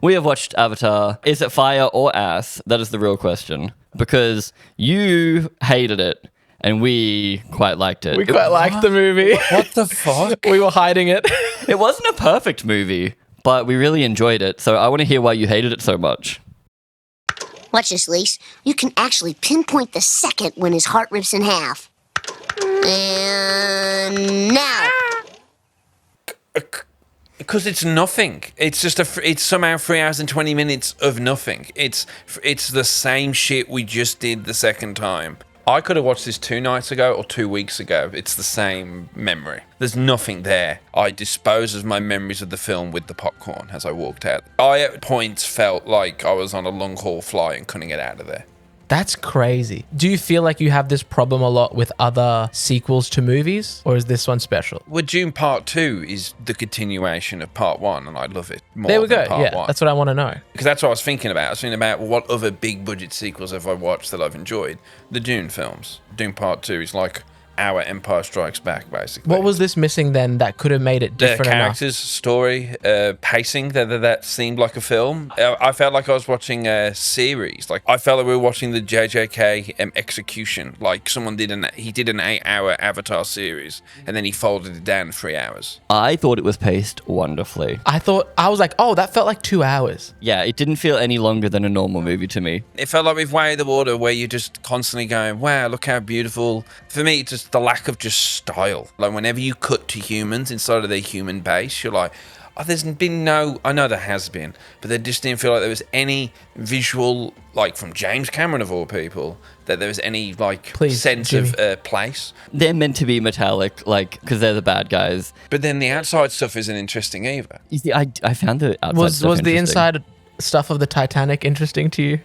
We have watched Avatar. Is it fire or ass? That is the real question. Because you hated it, and we quite liked it. We quite liked the movie. What the fuck? We were hiding it. It wasn't a perfect movie, but we really enjoyed it. So I want to hear why you hated it so much. Watch this, Lise. You can actually pinpoint the second when his heart rips in half. And now. Because it's nothing. It's just it's somehow 3 hours and 20 minutes of nothing. It's the same shit we just did the second time. I could have watched this 2 nights ago or 2 weeks ago. It's the same memory. There's nothing there. I dispose of my memories of the film with the popcorn as I walked out. I at points felt like I was on a long haul flight and couldn't get out of there. That's crazy. Do you feel like you have this problem a lot with other sequels to movies, or is this one special? Well, Dune Part 2 is the continuation of Part 1, and I love it more There we go. than Part 1. That's what I want to know. Because that's what I was thinking about. I was thinking about what other big budget sequels have I watched that I've enjoyed. The Dune films. Dune Part 2 is like our Empire Strikes Back, basically. What was this missing then that could have made it different The enough? characters, story, pacing, that seemed like a film. I felt like I was watching a series. Like I felt like we were watching the JJK execution. Like someone did an 8-hour Avatar series, and then he folded it down in 3 hours. I thought it was paced wonderfully. I was like, oh, that felt like 2 hours. Yeah, it didn't feel any longer than a normal movie to me. It felt like with Way of the Water, where you're just constantly going, wow, look how beautiful. For me, it's just the lack of just style. Like whenever you cut to humans inside of their human base, you're like, oh, there's been no, I know there has been, but there just didn't feel like there was any visual, like from James Cameron of all people, that there was any like sense Jimmy. of place. They're meant to be metallic, like, because they're the bad guys. But then the outside stuff isn't interesting either. You see, I found the outside Was stuff the interesting. inside stuff of the Titanic interesting to you?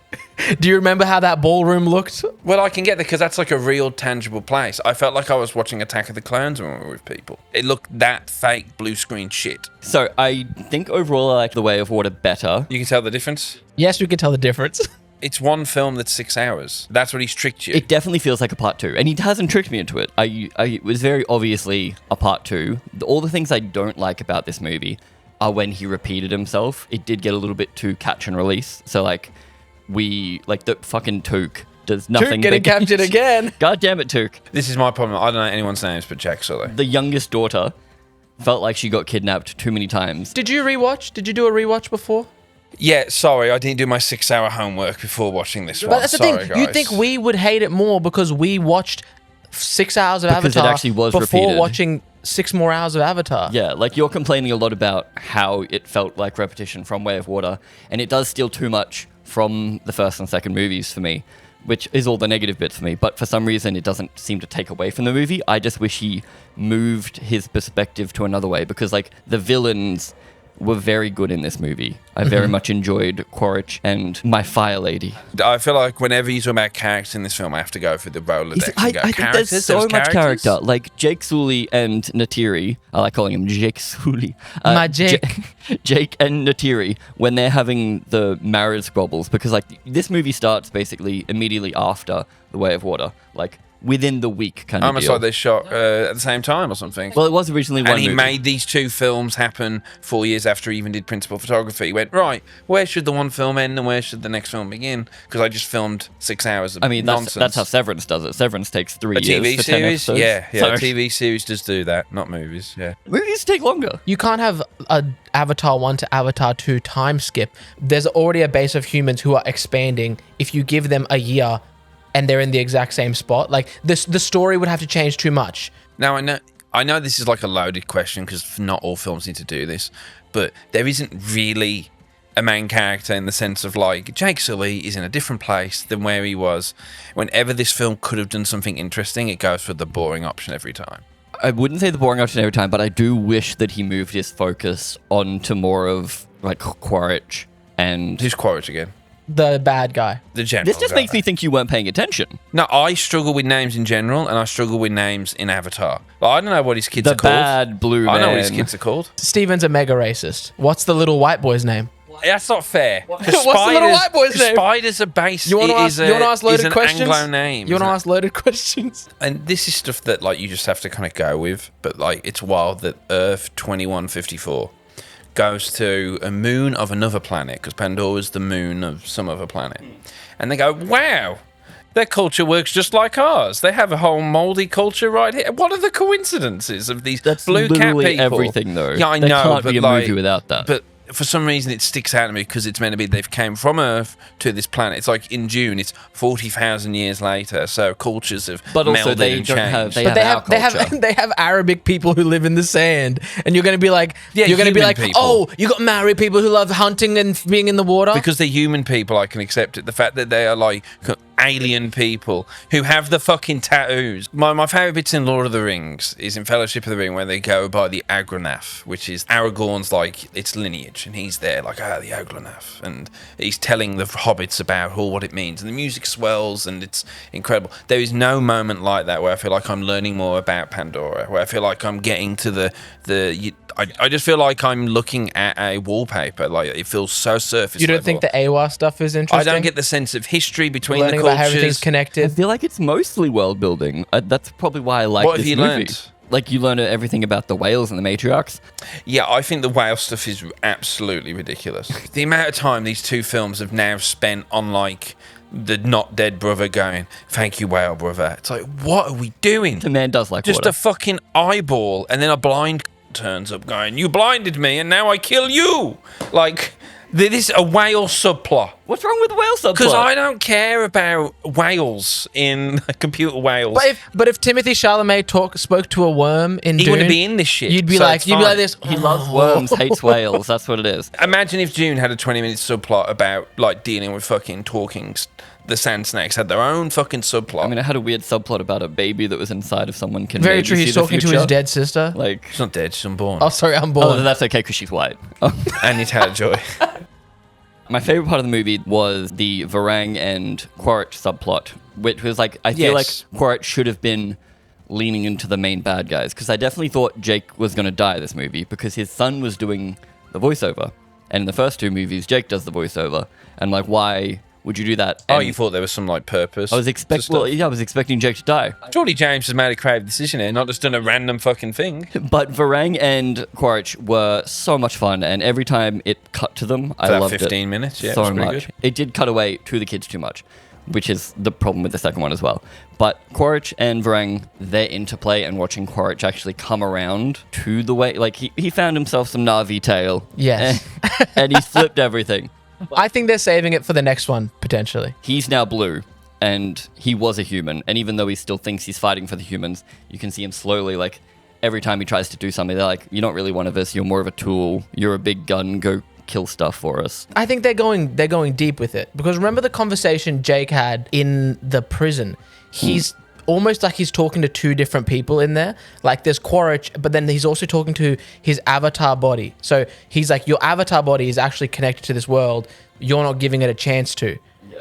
Do you remember how that ballroom looked? Well, I can get there because that's like a real tangible place. I felt like I was watching Attack of the Clones when we were with people. It looked that fake blue screen shit. So I think overall I like The Way of Water better. You can tell the difference? Yes, we can tell the difference. It's one film that's 6 hours. That's what he's tricked you. It definitely feels like a part 2, and he hasn't tricked me into it. It was very obviously a part 2. All the things I don't like about this movie are when he repeated himself. It did get a little bit too catch and release. So like the fucking Took does nothing. Took getting but- captured again. God damn it, Took. This is my problem. I don't know anyone's names but Jack Sully. The youngest daughter felt like she got kidnapped too many times. Did you rewatch? Did you do a rewatch before? Yeah, sorry, I didn't do my 6-hour homework before watching this one. But that's the Sorry, thing. guys. You'd think we would hate it more because we watched 6 hours of Because it Avatar actually was before repeated. watching 6 more hours of Avatar. Yeah, like you're complaining a lot about how it felt like repetition from Way of Water, and it does steal too much from the first and second movies for me, which is all the negative bits for me. But for some reason, it doesn't seem to take away from the movie. I just wish he moved his perspective to another way, because like the villains were very good in this movie. I very much enjoyed Quaritch and my Fire Lady. I feel like whenever you talk about characters in this film, I have to go for the Rolodex. I and go, think characters? there's so There was much characters? character. Like Jake Sully and Natiri. I like calling him Jake Sully. My Jake. Jake and Natiri, when they're having the marriage squabbles, because like this movie starts basically immediately after The Way of Water, like within the week kind of Almost deal. like they shot at the same time or something. Well, it was originally one and he movie. made these 2 films happen 4 years after he even did principal photography. He went, right, where should the one film end and where should the next film begin? Because I just filmed 6 hours of nonsense. That's how Severance does it. Severance takes 3 a years TV for 10 series? episodes. Yeah, So, a TV series does do that, not movies, yeah. movies take longer. You can't have a Avatar 1 to Avatar 2 time skip. There's already a base of humans who are expanding. If you give them a year and they're in the exact same spot, like the story would have to change too much. Now, I know this is like a loaded question because not all films need to do this, but there isn't really a main character in the sense of like Jake Sully is in a different place than where he was. Whenever this film could have done something interesting, it goes for the boring option every time. I wouldn't say the boring option every time, but I do wish that he moved his focus onto more of like Quaritch and... Who's Quaritch again? The bad guy. The general This just guy. makes me think you weren't paying attention. No, I struggle with names in general, and I struggle with names in Avatar. Like, I don't know what his kids The are called. bad blue I know what man. his kids are called. Steven's a mega racist. What's the little white boy's name? That's not fair. What's the little white boy's name? Spiders are based. You want to ask loaded an questions? Anglo name. You want to isn't ask loaded questions? it? And this is stuff that like you just have to kind of go with. But like, it's wild that Earth 2154 goes to a moon of another planet, because Pandora's the moon of some other planet. And they go, wow, their culture works just like ours. They have a whole moldy culture right here. What are the coincidences of these blue cat people? That's everything, though. Yeah, I there know. Can't but be a movie without that. But for some reason, it sticks out to me because it's meant to be they've came from Earth to this planet. It's like in June, it's 40,000 years later, so cultures have melded and changed. They have Arabic people who live in the sand, and you're going to be like, people. oh, you got Maori people who love hunting and being in the water because they're human people. I can accept it. The fact that they are like alien people who have the fucking tattoos. My favourite bits in Lord of the Rings is in Fellowship of the Ring where they go by the Agranaf, which is Aragorn's like its lineage, and he's there like the Agranaf, and he's telling the hobbits about all what it means, and the music swells and it's incredible. There is no moment like that where I feel like I'm learning more about Pandora, where I feel like I'm getting to I just feel like I'm looking at a wallpaper. Like it feels so surface You don't level. think the Eywa stuff is interesting? I don't get the sense of history between Learning the about cultures. how everything's connected. I feel like it's mostly world building. That's probably why I like What this have you movie. learned? Like you learn everything about the whales and the matriarchs. Yeah, I think the whale stuff is absolutely ridiculous. The amount of time these two films have now spent on like the not dead brother going, thank you, whale brother. It's like, what are we doing? The man does like Just water. a fucking eyeball, and then a blind turns up going, you blinded me and now I kill you. Like, this is a whale subplot. What's wrong with whale subplot? Because I don't care about whales in computer whales. But if Timothy Chalamet spoke to a worm in He Dune, wouldn't be in this shit. You'd be so like it's fine. this. He loves worms, hates whales. That's what it is. Imagine if Dune had a 20-minute subplot about like dealing with fucking talking. The sand snakes had their own fucking subplot. I mean, it had a weird subplot about a baby that was inside of someone. Can Very maybe true. see He's the talking to future. his dead sister. Like, she's not dead, she's unborn. Oh, sorry, I'm oh, born. that's okay because she's white. And it's had joy. My favorite part of the movie was the Vang and Quaritch subplot, which was like, I feel like Quaritch should have been leaning into the main bad guys, because I definitely thought Jake was going to die this movie because his son was doing the voiceover. And in the first two movies, Jake does the voiceover. And like, why would you do that? Oh, And you thought there was some like purpose? I was expecting Jake to die. Surely James has made a creative decision here, not just done a random fucking thing. But Vang and Quaritch were so much fun, and every time it cut to them, I that loved it 15 minutes, yeah, it so was pretty much. good. It did cut away to the kids too much, which is the problem with the second one as well. But Quaritch and Vang, their interplay and watching Quaritch actually come around to the way, like he found himself some Na'vi tail. Yes. And he flipped everything. I think they're saving it for the next one, potentially. He's now blue, and he was a human. And even though he still thinks he's fighting for the humans, you can see him slowly, like, every time he tries to do something, they're like, you're not really one of us, you're more of a tool, you're a big gun, go kill stuff for us. I think they're going deep with it. Because remember the conversation Jake had in the prison? He's almost like he's talking to two different people in there. Like there's Quaritch, but then he's also talking to his avatar body. So he's like, your avatar body is actually connected to this world. You're not giving it a chance to.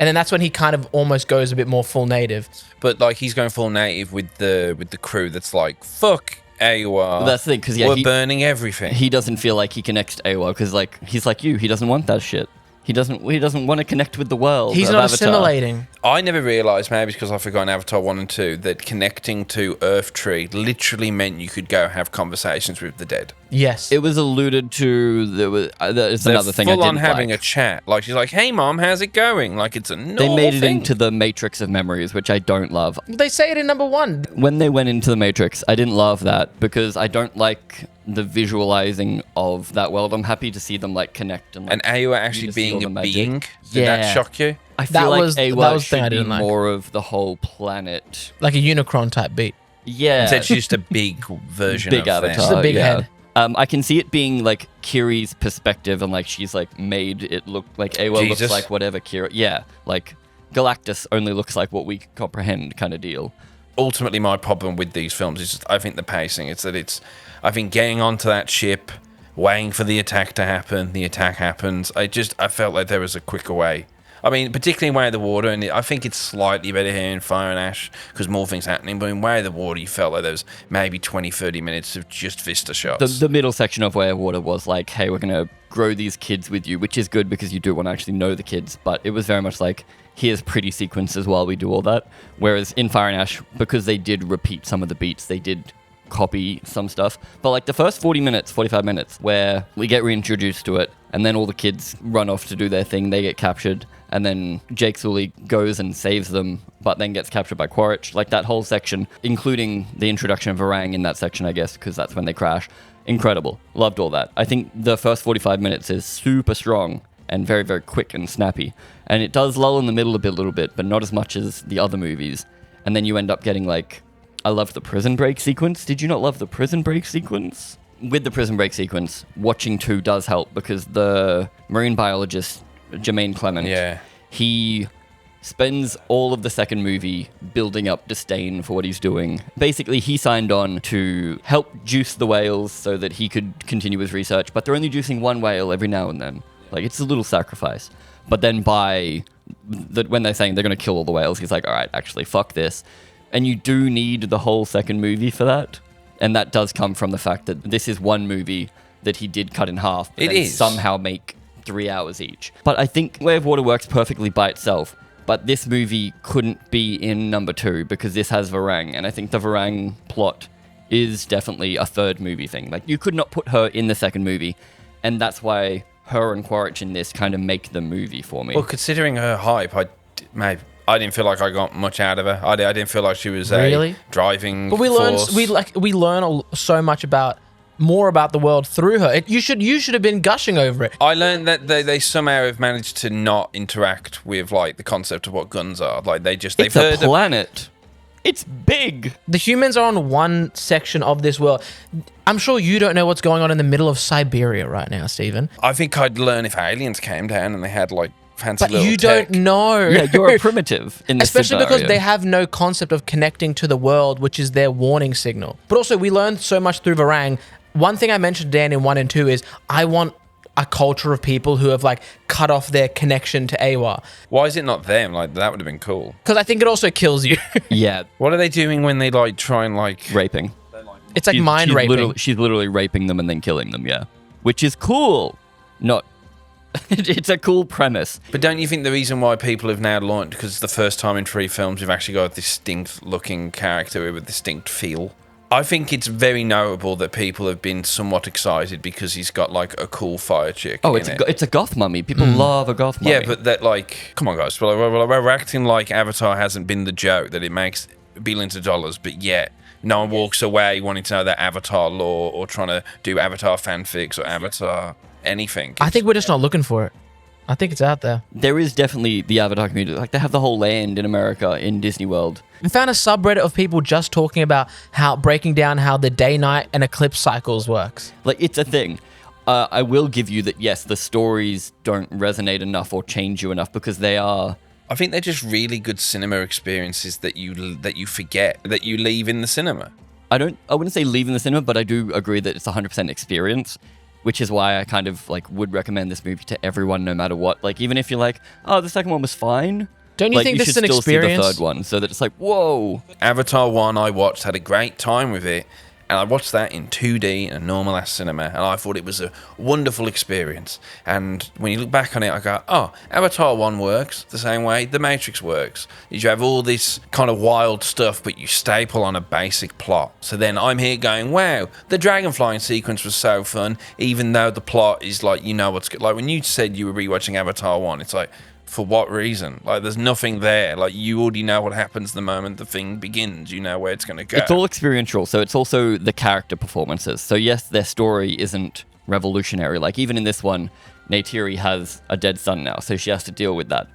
And then that's when he kind of almost goes a bit more full native. But like he's going full native with the crew that's like, fuck Eywa. Well, that's the thing, because we're burning everything. He doesn't feel like he connects to Eywa, because like he's like you, he doesn't want that shit. He doesn't want to connect with the world. He's of not Avatar. assimilating. I never realised, maybe because I've forgotten Avatar 1 and 2, that connecting to Earth Tree literally meant you could go have conversations with the dead. Yes. It was alluded to. It's another thing I full didn't on having like. a chat. Like she's like, "Hey, mom, how's it going?" Like it's a normal They made it thing. into the Matrix of memories, which I don't love. They say it in number 1. When they went into the Matrix, I didn't love that because I don't like the visualizing of that world. I'm happy to see them like connect and. Like, And Eywa actually just see all being a the magic. being. Did that shock you? I feel That like was- that Eywa was the thing I should be didn't like. more of the whole planet. Like a Unicron type beat. Yeah, Instead, she's just a big version big of them. avatar. Just a big head. I can see it being like Kiri's perspective, and like she's like made it look like Eywa looks Jesus. like whatever Kira. Yeah, like Galactus only looks like what we comprehend, kind of deal. Ultimately, my problem with these films is just, I think the pacing. I think getting onto that ship, waiting for the attack to happen. The attack happens. I felt like there was a quicker way. I mean, particularly in Way of the Water, and I think it's slightly better here in Fire and Ash because more things happening. But in Way of the Water, you felt like there was maybe 20, 30 minutes of just vista shots. The middle section of Way of Water was like, hey, we're going to grow these kids with you, which is good because you do want to actually know the kids. But it was very much like, here's pretty sequences while we do all that. Whereas in Fire and Ash, because they did repeat some of the beats, they did copy some stuff. But like the first 45 minutes where we get reintroduced to it, and then all the kids run off to do their thing, they get captured, and then Jake Sully goes and saves them, but then gets captured by Quaritch. Like that whole section, including the introduction of Varang in that section, I guess, because that's when they crash. Incredible. Loved all that. I think the first 45 minutes is super strong and very, very quick and snappy. And it does lull in the middle a little bit, but not as much as the other movies. And then you end up getting like, I love the prison break sequence. Did you not love the prison break sequence? With the prison break sequence, watching 2 does help because the marine biologist, Jermaine Clement, he spends all of the second movie building up disdain for what he's doing. Basically, he signed on to help juice the whales so that he could continue his research, but they're only juicing one whale every now and then. Like, it's a little sacrifice. But then when they're saying they're going to kill all the whales, he's like, all right, actually, fuck this. And you do need the whole second movie for that. And that does come from the fact that this is one movie that he did cut in half. It is. Somehow make 3 hours each. But I think Way of Water works perfectly by itself. But this movie couldn't be in number 2 because this has Varang. And I think the Varang plot is definitely a third movie thing. Like, you could not put her in the second movie. And that's why her and Quaritch in this kind of make the movie for me. Well, considering her hype, I didn't feel like I got much out of her. I didn't feel like she was a driving But we force. learn so much more about the world through her. You should have been gushing over it. I learned that they somehow have managed to not interact with like the concept of what guns are. Like they've it's heard a planet. It's big. The humans are on one section of this world. I'm sure you don't know what's going on in the middle of Siberia right now, Stephen. I think I'd learn if aliens came down and they had like fancy But little you tech. don't know. Yeah, you're a primitive in this Especially because scenario. they have no concept of connecting to the world, which is their warning signal. But also, we learned so much through Varang. One thing I mentioned, Dan, in 1 and 2 is I want a culture of people who have like cut off their connection to Eywa. Why is it not them? Like that would have been cool. Because I think it also kills you. Yeah, What are they doing when they like try and like raping. It's like mind raping. She's literally raping them and then killing them, yeah. Which is cool. Not... it's a cool premise. But don't you think the reason why people have now learned, because it's the first time in 3 films we've actually got a distinct looking character with a distinct feel? I think it's very notable that people have been somewhat excited because he's got like a cool fire chick. Oh, in it's a goth mummy. People love a goth mummy. Yeah, but that like, come on guys, we're acting like Avatar hasn't been the joke that it makes billions of dollars, but yet no one walks away wanting to know that Avatar lore or trying to do Avatar fanfics or Avatar anything. I think we're just not looking for it. I think it's out there. There is definitely the Avatar community. Like, they have the whole land in America, in Disney World. I found a subreddit of people just talking about breaking down how the day-night and eclipse cycles works. Like, it's a thing. I will give you that, yes, the stories don't resonate enough or change you enough because they are... I think they're just really good cinema experiences that you forget, that you leave in the cinema. I wouldn't say leave in the cinema, but I do agree that it's 100% experience, which is why I kind of like would recommend this movie to everyone no matter what. Like, even if you're like, oh, the second one was fine. Don't you think this is an experience? You should still see the third one so that it's like, whoa. Avatar 1 I watched, had a great time with it, and I watched that in 2D in a normal ass cinema, and I thought it was a wonderful experience. And when you look back on it, I go, oh, Avatar 1 works the same way The Matrix works. You have all this kind of wild stuff, but you staple on a basic plot. So then I'm here going, wow, the dragon flying sequence was so fun, even though the plot is like, you know what's good. Like when you said you were rewatching Avatar 1, it's like, for what reason? Like, there's nothing there. Like, you already know what happens the moment the thing begins. You know where it's going to go. It's all experiential, so it's also the character performances. So yes, their story isn't revolutionary. Like, even in this one, Neytiri has a dead son now, so she has to deal with that.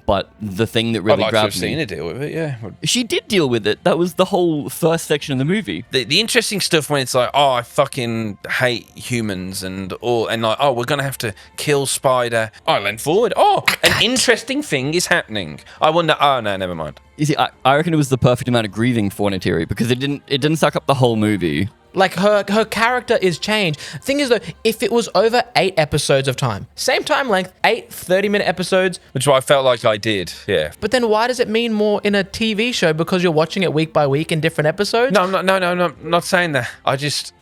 But the thing that really I'd like to have grabbed me... seen her deal with it, yeah. She did deal with it. That was the whole first section of the movie. The interesting stuff when it's like, oh, I fucking hate humans and like, oh, we're going to have to kill Spider. I leant forward. Oh, an interesting thing is happening. I wonder, oh, no, never mind. You see, I reckon it was the perfect amount of grieving for Neytiri because it didn't suck up the whole movie. Like, her character is changed. Thing is, though, if it was over 8 episodes of time, same time length, 8 30-minute episodes. Which is what I felt like I did, yeah. But then why does it mean more in a TV show because you're watching it week by week in different episodes? No, I'm not saying that.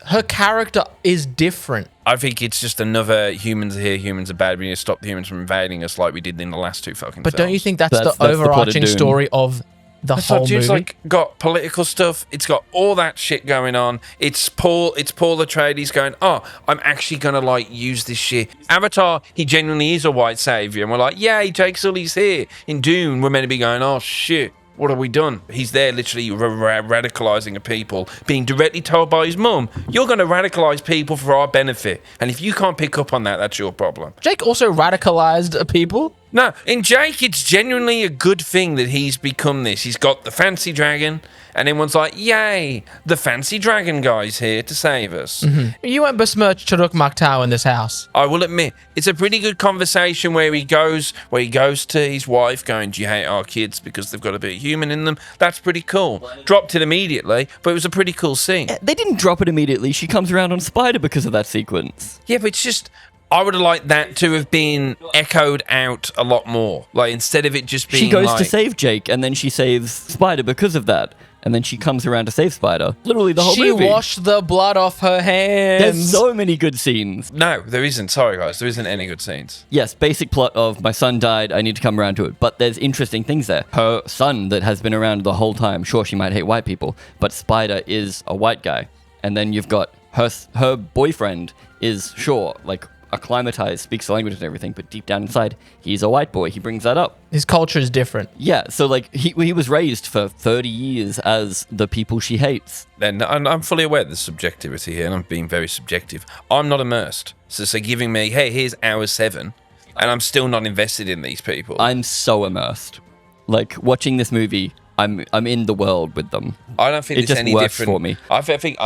Her character is different. I think it's just another humans are here, humans are bad. We need to stop the humans from invading us like we did in the last 2 fucking But films. don't you think that's the the plot of overarching Dune. story of the That's whole what movie. like got political stuff. It's got all that shit going on. It's Paul Atreides going, oh, I'm actually gonna like use this shit. Avatar, he genuinely is a white savior, and we're like, yay, Jake Sully's here. In Dune, we're meant to be going, oh shit, what have we done? He's there literally radicalizing a people, being directly told by his mum, you're going to radicalize people for our benefit. And if you can't pick up on that, that's your problem. Jake also radicalized people. No, in Jake, it's genuinely a good thing that he's become this. He's got the fancy dragon, and everyone's like, yay, the fancy dragon guy's here to save us. You won't besmirch Turuk Maktar in this house. I will admit, it's a pretty good conversation where he goes to his wife going, do you hate our kids because they've got a bit of human in them? That's pretty cool. Dropped it immediately, but it was a pretty cool scene. They didn't drop it immediately. She comes around on Spider because of that sequence. Yeah, but it's just... I would have liked that to have been echoed out a lot more. Like, instead of it just being She goes like... to save Jake, and then she saves Spider because of that. And then she comes around to save Spider. Literally the whole movie. She washed the blood off her hands. There's so many good scenes. No, there isn't. Sorry, guys. There isn't any good scenes. Yes, basic plot of my son died, I need to come around to it. But there's interesting things there. Her son that has been around the whole time, sure, she might hate white people, but Spider is a white guy. And then you've got her boyfriend is, sure, like... acclimatized, speaks the language and everything, but deep down inside, he's a white boy. He brings that up. His culture is different. Yeah, so like he was raised for 30 years as the people she hates. Then I'm fully aware of the subjectivity here, and I'm being very subjective. I'm not immersed. So giving me, hey, here's hour 7, and I'm still not invested in these people. I'm so immersed. Like watching this movie, I'm in the world with them. I don't think it it's just any works different for me. I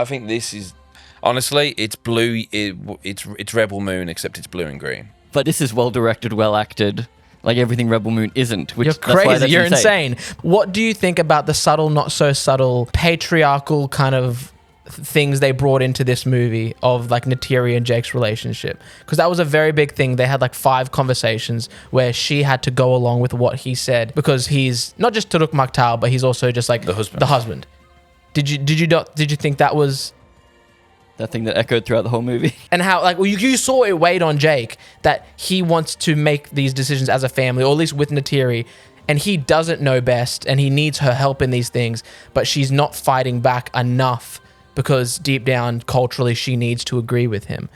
think this is honestly, it's blue. It's Rebel Moon, except it's blue and green. But this is well directed, well acted. Like everything Rebel Moon isn't. Which You're that's why crazy. that's You're insane. What do you think about the subtle, not so subtle, patriarchal kind of things they brought into this movie of like Neytiri and Jake's relationship? Because that was a very big thing. They had like 5 conversations where she had to go along with what he said because he's not just Turuk Maktar, but he's also just like The husband. The husband. Did you think that was... that thing that echoed throughout the whole movie? And how, like, well, you saw it weighed on Jake that he wants to make these decisions as a family, or at least with Neytiri, and he doesn't know best, and he needs her help in these things, but she's not fighting back enough because deep down, culturally, she needs to agree with him.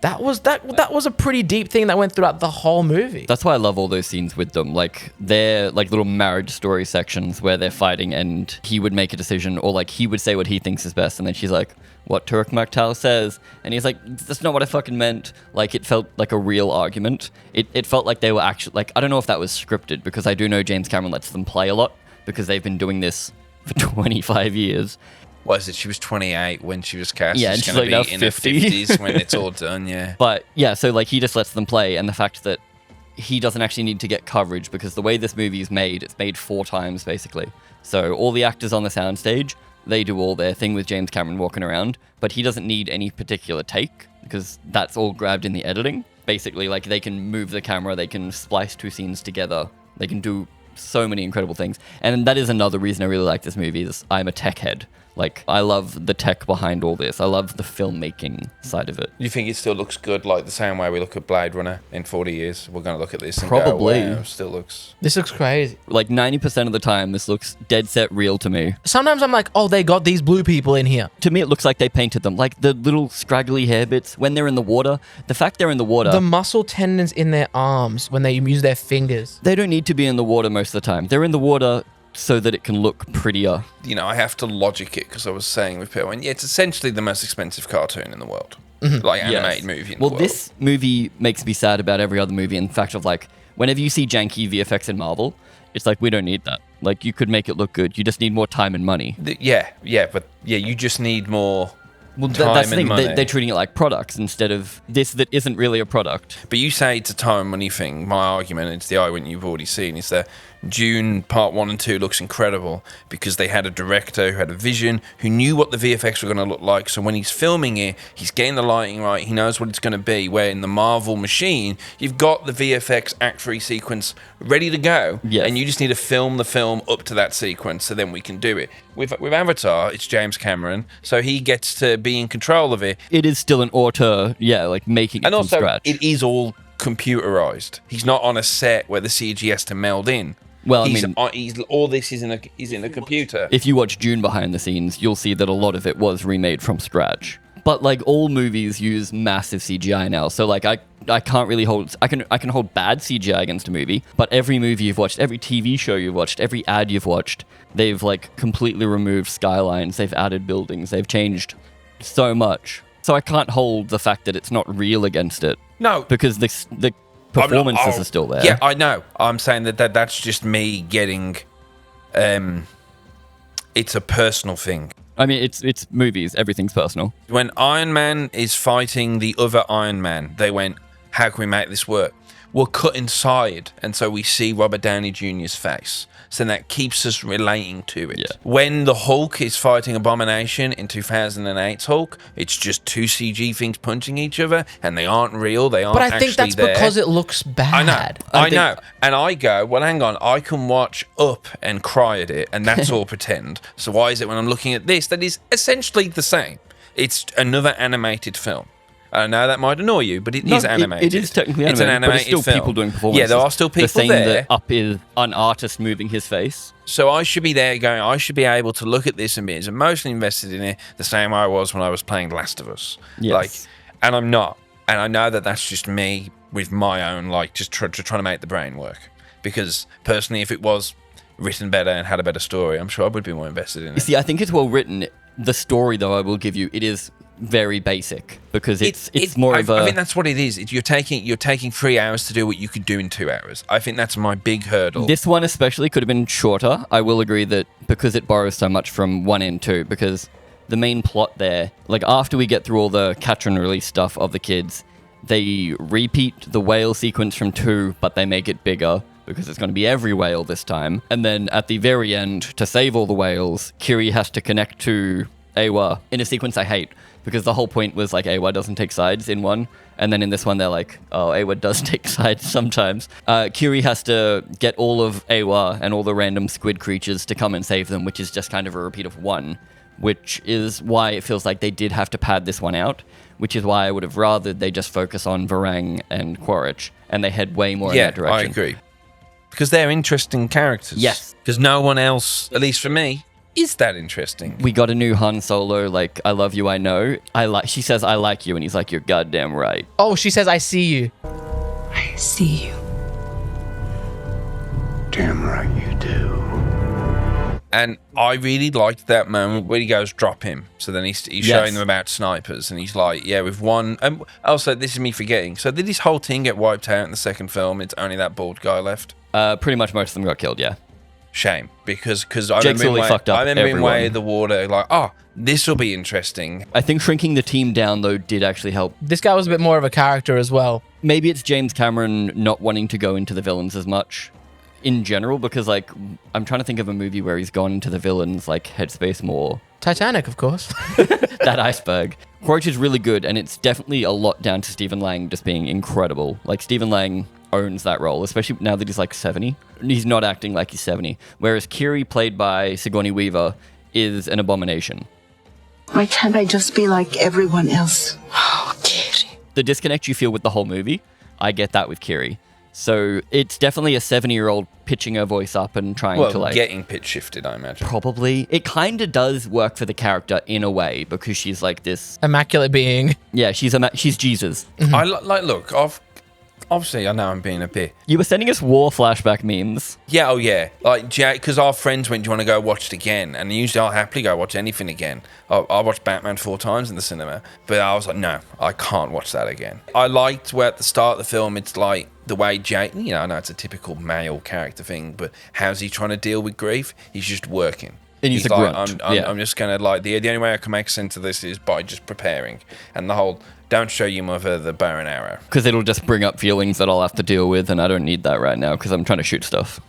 That was a pretty deep thing that went throughout the whole movie. That's why I love all those scenes with them. Like, they're like little marriage story sections where they're fighting and he would make a decision, or like he would say what he thinks is best, and then she's like, what Turuk Maktar says, and he's like, that's not what I fucking meant. Like, it felt like a real argument. It felt like they were actually, like, I don't know if that was scripted, because I do know James Cameron lets them play a lot, because they've been doing this for 25 years. What is it? She was 28 when she was cast. Yeah, and she's like be now in her 50. 50s when it's all done, yeah. But yeah, so like he just lets them play, and the fact that he doesn't actually need to get coverage, because the way this movie is made, it's made 4 times basically. So all the actors on the soundstage, they do all their thing with James Cameron walking around, but he doesn't need any particular take, because that's all grabbed in the editing. Basically, like, they can move the camera, they can splice 2 scenes together, they can do so many incredible things. And that is another reason I really like this movie, is I'm a tech head. Like, I love the tech behind all this. I love the filmmaking side of it. You think it still looks good, like the same way we look at Blade Runner in 40 years? We're going to look at this and Probably. go, wow, still looks... This looks crazy. Like, 90% of the time, this looks dead set real to me. Sometimes I'm like, oh, they got these blue people in here. To me, it looks like they painted them. Like, the little scraggly hair bits, when they're in the water, the fact they're in the water... The muscle tendons in their arms when they use their fingers. They don't need to be in the water most of the time. They're in the water so that it can look prettier. You know, I have to logic it, because I was saying with people, and yeah, it's essentially the most expensive cartoon in the world. Like, animated movie in the world. Well, this movie makes me sad about every other movie in the fact of, like, whenever you see janky VFX in Marvel, it's like, we don't need that. Like, you could make it look good. You just need more time and money. But you just need more... Well, time that's the and thing. money. They're treating it like products instead of this that isn't really a product. But you say it's a time and money thing. My argument, it's the argument you've already seen, is that Dune Part 1 and 2 looks incredible because they had a director who had a vision, who knew what the VFX were going to look like. So when he's filming it, he's getting the lighting right, he knows what it's going to be. Where in the Marvel machine, you've got the VFX Act 3 sequence ready to go, Yes. and you just need to film the film up to that sequence, so then we can do it. With Avatar, it's James Cameron, so he gets to be in control of it. It is still an auteur, like making it And from also, scratch. it is all computerized. He's not on a set where the CG has to meld in. Well, I mean, he's all this is in a computer. if you watch Dune behind the scenes, you'll see that a lot of it was remade from scratch. But like all movies use massive CGI now, so like I can't really hold I can hold bad CGI against a movie, but every movie you've watched, every TV show you've watched, every ad you've watched, they've like completely removed skylines, they've added buildings, they've changed so much. So I can't hold the fact that it's not real against it. No, because the performances are still there. Yeah, I know. I'm saying that's just me getting. It's a personal thing. I mean, it's movies. Everything's personal. When Iron Man is fighting the other Iron Man, they went, how can we make this work? We'll cut inside, and so we see Robert Downey Jr.'s face. So that keeps us relating to it. Yeah. When the Hulk is fighting Abomination in 2008's Hulk, it's just two CG things punching each other, and they aren't real. They aren't actually there. But I think that's because it looks bad. I know. And I go, well, hang on. I can watch Up and cry at it, and that's all pretend. So why is it when I'm looking at this that is essentially the same? It's another animated film. I know that might annoy you, but it is animated. It is technically animated, it's an animated but it's still people doing performances. Yeah, there are still people the same there. That Up is an artist moving his face. So I should be there going, I should be able to look at this and be as emotionally invested in it the same way I was when I was playing The Last of Us. Yes. And I'm not. And I know that that's just me with my own, just trying to make the brain work. Because personally, if it was written better and had a better story, I'm sure I would be more invested in it. You see, I think it's well written. The story, though, I will give you, it is very basic because it's more of a. I think that's what it is. You're taking 3 hours to do what you could do in 2 hours. I think that's my big hurdle. This one especially could have been shorter. I will agree that because it borrows so much from 1 and 2, because the main plot there, like after we get through all the catch and release stuff of the kids, they repeat the whale sequence from 2, but they make it bigger because it's going to be every whale this time. And then at the very end, to save all the whales, Kiri has to connect to Eywa in a sequence I hate. Because the whole point was like Eywa doesn't take sides in one, and then in this one they're like, oh, Eywa does take sides sometimes. Kiri has to get all of Eywa and all the random squid creatures to come and save them, which is just kind of a repeat of 1, which is why it feels like they did have to pad this one out, which is why I would have rathered they just focus on Vang and Quaritch, and they head way more in that direction. I agree. Because they're interesting characters. Yes. Because no one else, at least for me, is that interesting. We got a new Han Solo, like, I love you, I know. She says, I like you, and he's like, you're goddamn right. Oh, she says, I see you. I see you. Damn right you do. And I really liked that moment where he goes, drop him. So then he's showing them about snipers, and he's like, yeah, we've won. And also, this is me forgetting. So did his whole team get wiped out in the second film? It's only that bald guy left? Pretty much most of them got killed, yeah. Shame, because I remember being way of the water, like, oh, this will be interesting. I think shrinking the team down, though, did actually help. This guy was a bit more of a character as well. Maybe it's James Cameron not wanting to go into the villains as much in general, because, like, I'm trying to think of a movie where he's gone into the villains, like, headspace more. Titanic, of course. That iceberg. Quaritch is really good, and it's definitely a lot down to Stephen Lang just being incredible. Like, Stephen Lang owns that role, especially now that he's like 70. He's not acting like he's 70. Whereas Kiri, played by Sigourney Weaver, is an abomination. Why can't I just be like everyone else? Oh, Kiri. The disconnect you feel with the whole movie, I get that with Kiri. So it's definitely a 70-year-old pitching her voice up and trying to like... getting pitch shifted, I imagine. Probably. It kind of does work for the character in a way, because she's like this... immaculate being. Yeah, she's Jesus. I look, obviously, I know I'm being a bit... You were sending us war flashback memes. Yeah, oh yeah. Like, because our friends went, do you want to go watch it again? And usually I'll happily go watch anything again. I watched Batman 4 times in the cinema. But I was like, no, I can't watch that again. I liked where at the start of the film, it's like the way Jake... You know, I know it's a typical male character thing, but how's he trying to deal with grief? He's just working. And he's a like, grunt. I'm just going to, like... The only way I can make sense of this is by just preparing. And the whole... Don't show your mother the bow and arrow. Because it'll just bring up feelings that I'll have to deal with, and I don't need that right now because I'm trying to shoot stuff.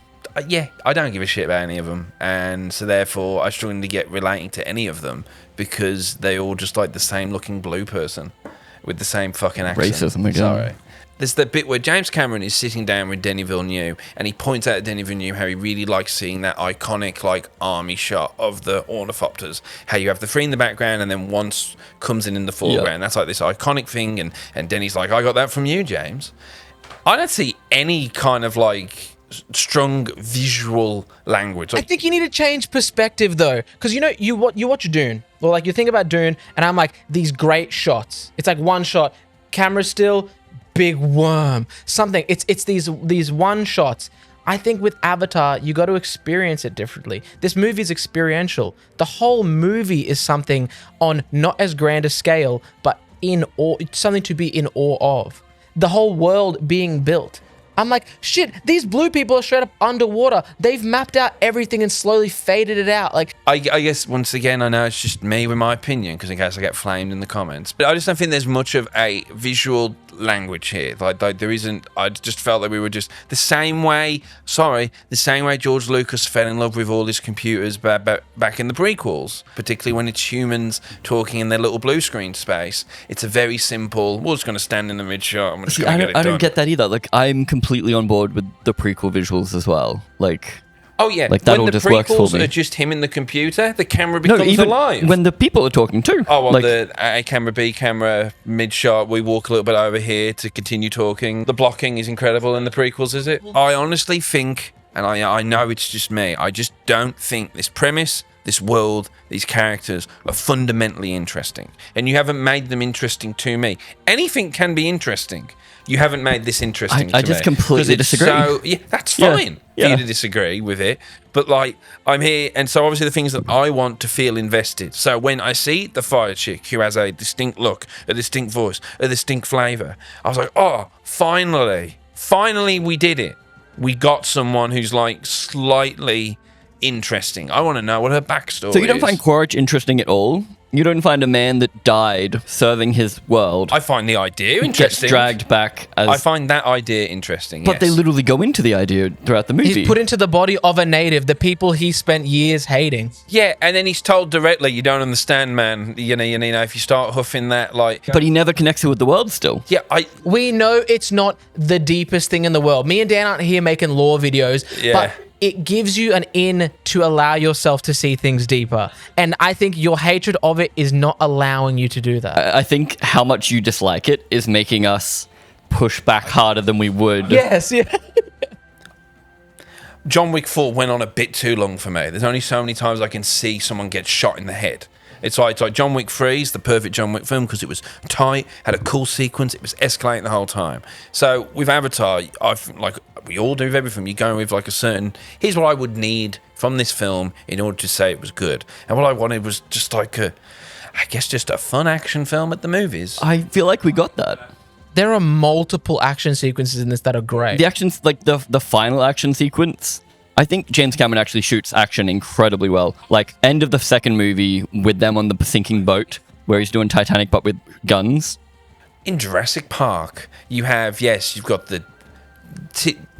Yeah, I don't give a shit about any of them. And so therefore, I struggle to get relating to any of them because they all just like the same looking blue person with the same fucking accent. Racism again. Sorry. There's the bit where James Cameron is sitting down with Denis Villeneuve, and he points out to Denis Villeneuve how he really likes seeing that iconic, like, army shot of the ornithopters. How you have the 3 in the background, and then one comes in the foreground. Yeah. That's like this iconic thing, and Denis like, I got that from you, James. I don't see any kind of, like, strong visual language. I think you need to change perspective though, because you watch Dune, or like you think about Dune, and I'm like, these great shots. It's like one shot, camera still, big worm, something. It's these one shots. I think with Avatar, you got to experience it differently. This movie is experiential. The whole movie is something on not as grand a scale, but in awe, something to be in awe of. The whole world being built. I'm like, shit, these blue people are straight up underwater. They've mapped out everything and slowly faded it out. Like, I guess, once again, I know it's just me with my opinion, because in case I get flamed in the comments, but I just don't think there's much of a visual language here. Like there isn't. I just felt that we were just the same way George Lucas fell in love with all his computers back in the prequels, particularly when it's humans talking in their little blue screen space. It's a very simple, we're just going to stand in the mid shot and we're just going to get it done. I don't get that either. Like, I'm completely on board with the prequel visuals as well. Like, oh yeah, like that when all the just works for prequels me. are just him in the computer, the camera becomes even alive. when the people are talking too. Oh, well, like, the A camera, B camera, mid shot, we walk a little bit over here to continue talking. The blocking is incredible in the prequels, is it? I honestly think, and I know it's just me, I just don't think this premise, this world, these characters are fundamentally interesting. And you haven't made them interesting to me. Anything can be interesting. You haven't made this interesting to me. I just completely disagree. So, yeah, that's fine for you to disagree with it. But, like, I'm here, and so obviously the things that I want to feel invested. So when I see the fire chick who has a distinct look, a distinct voice, a distinct flavour, I was like, oh, finally we did it. We got someone who's, like, slightly interesting. I want to know what her backstory is. So you don't find Quaritch interesting at all? You don't find a man that died serving his world I find the idea gets interesting. dragged back as... I find that idea interesting, But yes. they literally go into the idea throughout the movie. he's put into the body of a native, the people he spent years hating. Yeah, and then he's told directly, you don't understand, man. You know, if you start huffing that, like... But he never connects it with the world still. Yeah, We know it's not the deepest thing in the world. Me and Dan aren't here making lore videos, but it gives you an in to allow yourself to see things deeper. And I think your hatred of it is not allowing you to do that. I think how much you dislike it is making us push back harder than we would. Yes, yeah. John Wick 4 went on a bit too long for me. There's only so many times I can see someone get shot in the head. It's like John Wick 3 is the perfect John Wick film because it was tight, had a cool sequence, it was escalating the whole time. So with Avatar, like we all do with every film, you're going with like a certain, here's what I would need from this film in order to say it was good. And what I wanted was just like I guess just a fun action film at the movies. I feel like we got that. There are multiple action sequences in this that are great. The actions, like the final action sequence, I think James Cameron actually shoots action incredibly well. Like, end of the second movie with them on the sinking boat, where he's doing Titanic but with guns. In Jurassic Park, you have, you've got the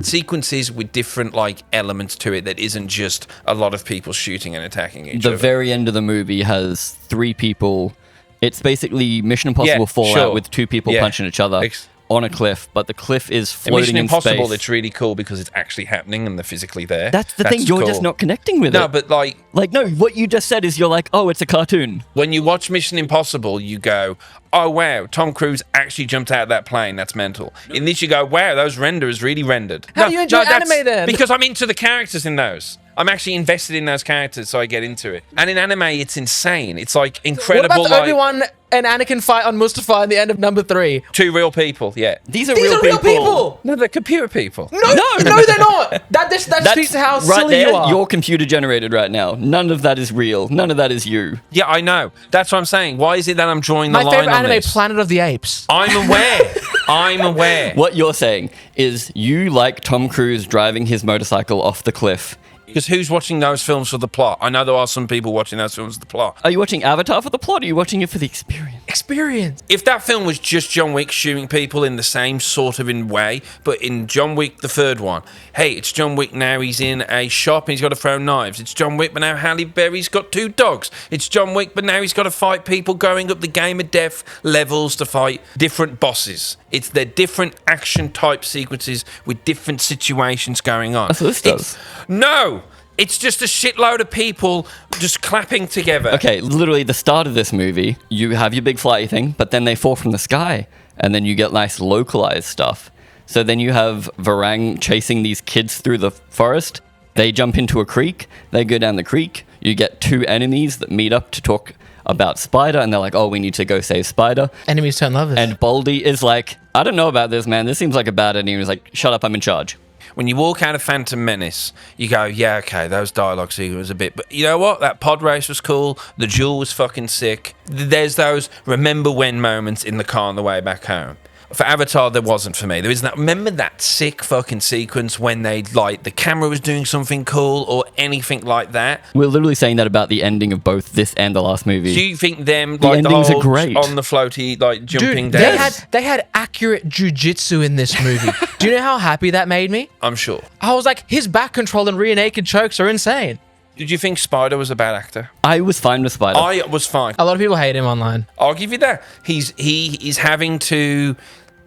sequences with different, like, elements to it that isn't just a lot of people shooting and attacking each other. The very end of the movie has 3 people. It's basically Mission Impossible Fallout with 2 people punching each other on a cliff, but the cliff is floating in space. Mission Impossible, it's really cool because it's actually happening and they're physically there. That's the thing, you're cool. just not connecting with it. No, but like... Like, no, what you just said is you're like, oh, it's a cartoon. When you watch Mission Impossible, you go, oh, wow, Tom Cruise actually jumped out of that plane. That's mental. In this, you go, wow, those renderers really rendered. How do you enjoy anime then? Because I'm into the characters in those. I'm actually invested in those characters, so I get into it. And in anime, it's insane. It's like incredible. What about the Obi-Wan and Anakin fight on Mustafar in the end of number 3? 2 real people, yeah. These are real people. No, they're computer people. No, they're not. That speaks to how silly you are. You're computer generated right now. None of that is real. None of that is you. Yeah, I know. That's what I'm saying. Why is it that I'm drawing the My line favorite on anime, this? Planet of the Apes. I'm aware. I'm aware. What you're saying is you like Tom Cruise driving his motorcycle off the cliff. Because who's watching those films for the plot? I know there are some people watching those films for the plot. Are you watching Avatar for the plot, or are you watching it for the experience? If that film was just John Wick shooting people in the same sort of way, but in John Wick, the third one, hey, it's John Wick now, he's in a shop and he's got to throw knives. It's John Wick, but now Halle Berry's got 2 dogs. It's John Wick, but now he's got to fight people going up the game of death levels to fight different bosses. It's their different action type sequences with different situations going on. That's what this does. No! It's just a shitload of people just clapping together. Okay, literally the start of this movie, you have your big flighty thing, but then they fall from the sky, and then you get nice localized stuff. So then you have Varang chasing these kids through the forest. They jump into a creek. They go down the creek. You get two enemies that meet up to talk about Spider, and they're like, oh, we need to go save Spider. Enemies turn lovers. And Baldy is like, I don't know about this, man. This seems like a bad enemy. He's like, shut up, I'm in charge. When you walk out of Phantom Menace, you go, yeah, okay, those dialogue sequences a bit. But you know what? That pod race was cool. The duel was fucking sick. There's those remember when moments in the car on the way back home. For Avatar, there wasn't for me. There isn't that. Remember that sick fucking sequence when they, like, the camera was doing something cool or anything like that? We're literally saying that about the ending of both this and the last movie. Do you think them, The like, endings the are whole great. on the floaty, like, jumping Dude, down? they had accurate jujitsu in this movie. Do you know how happy that made me? I'm sure. I was like, his back control and rear naked chokes are insane. Did you think Spider was a bad actor? I was fine with Spider. I was fine. A lot of people hate him online. I'll give you that. He's having to...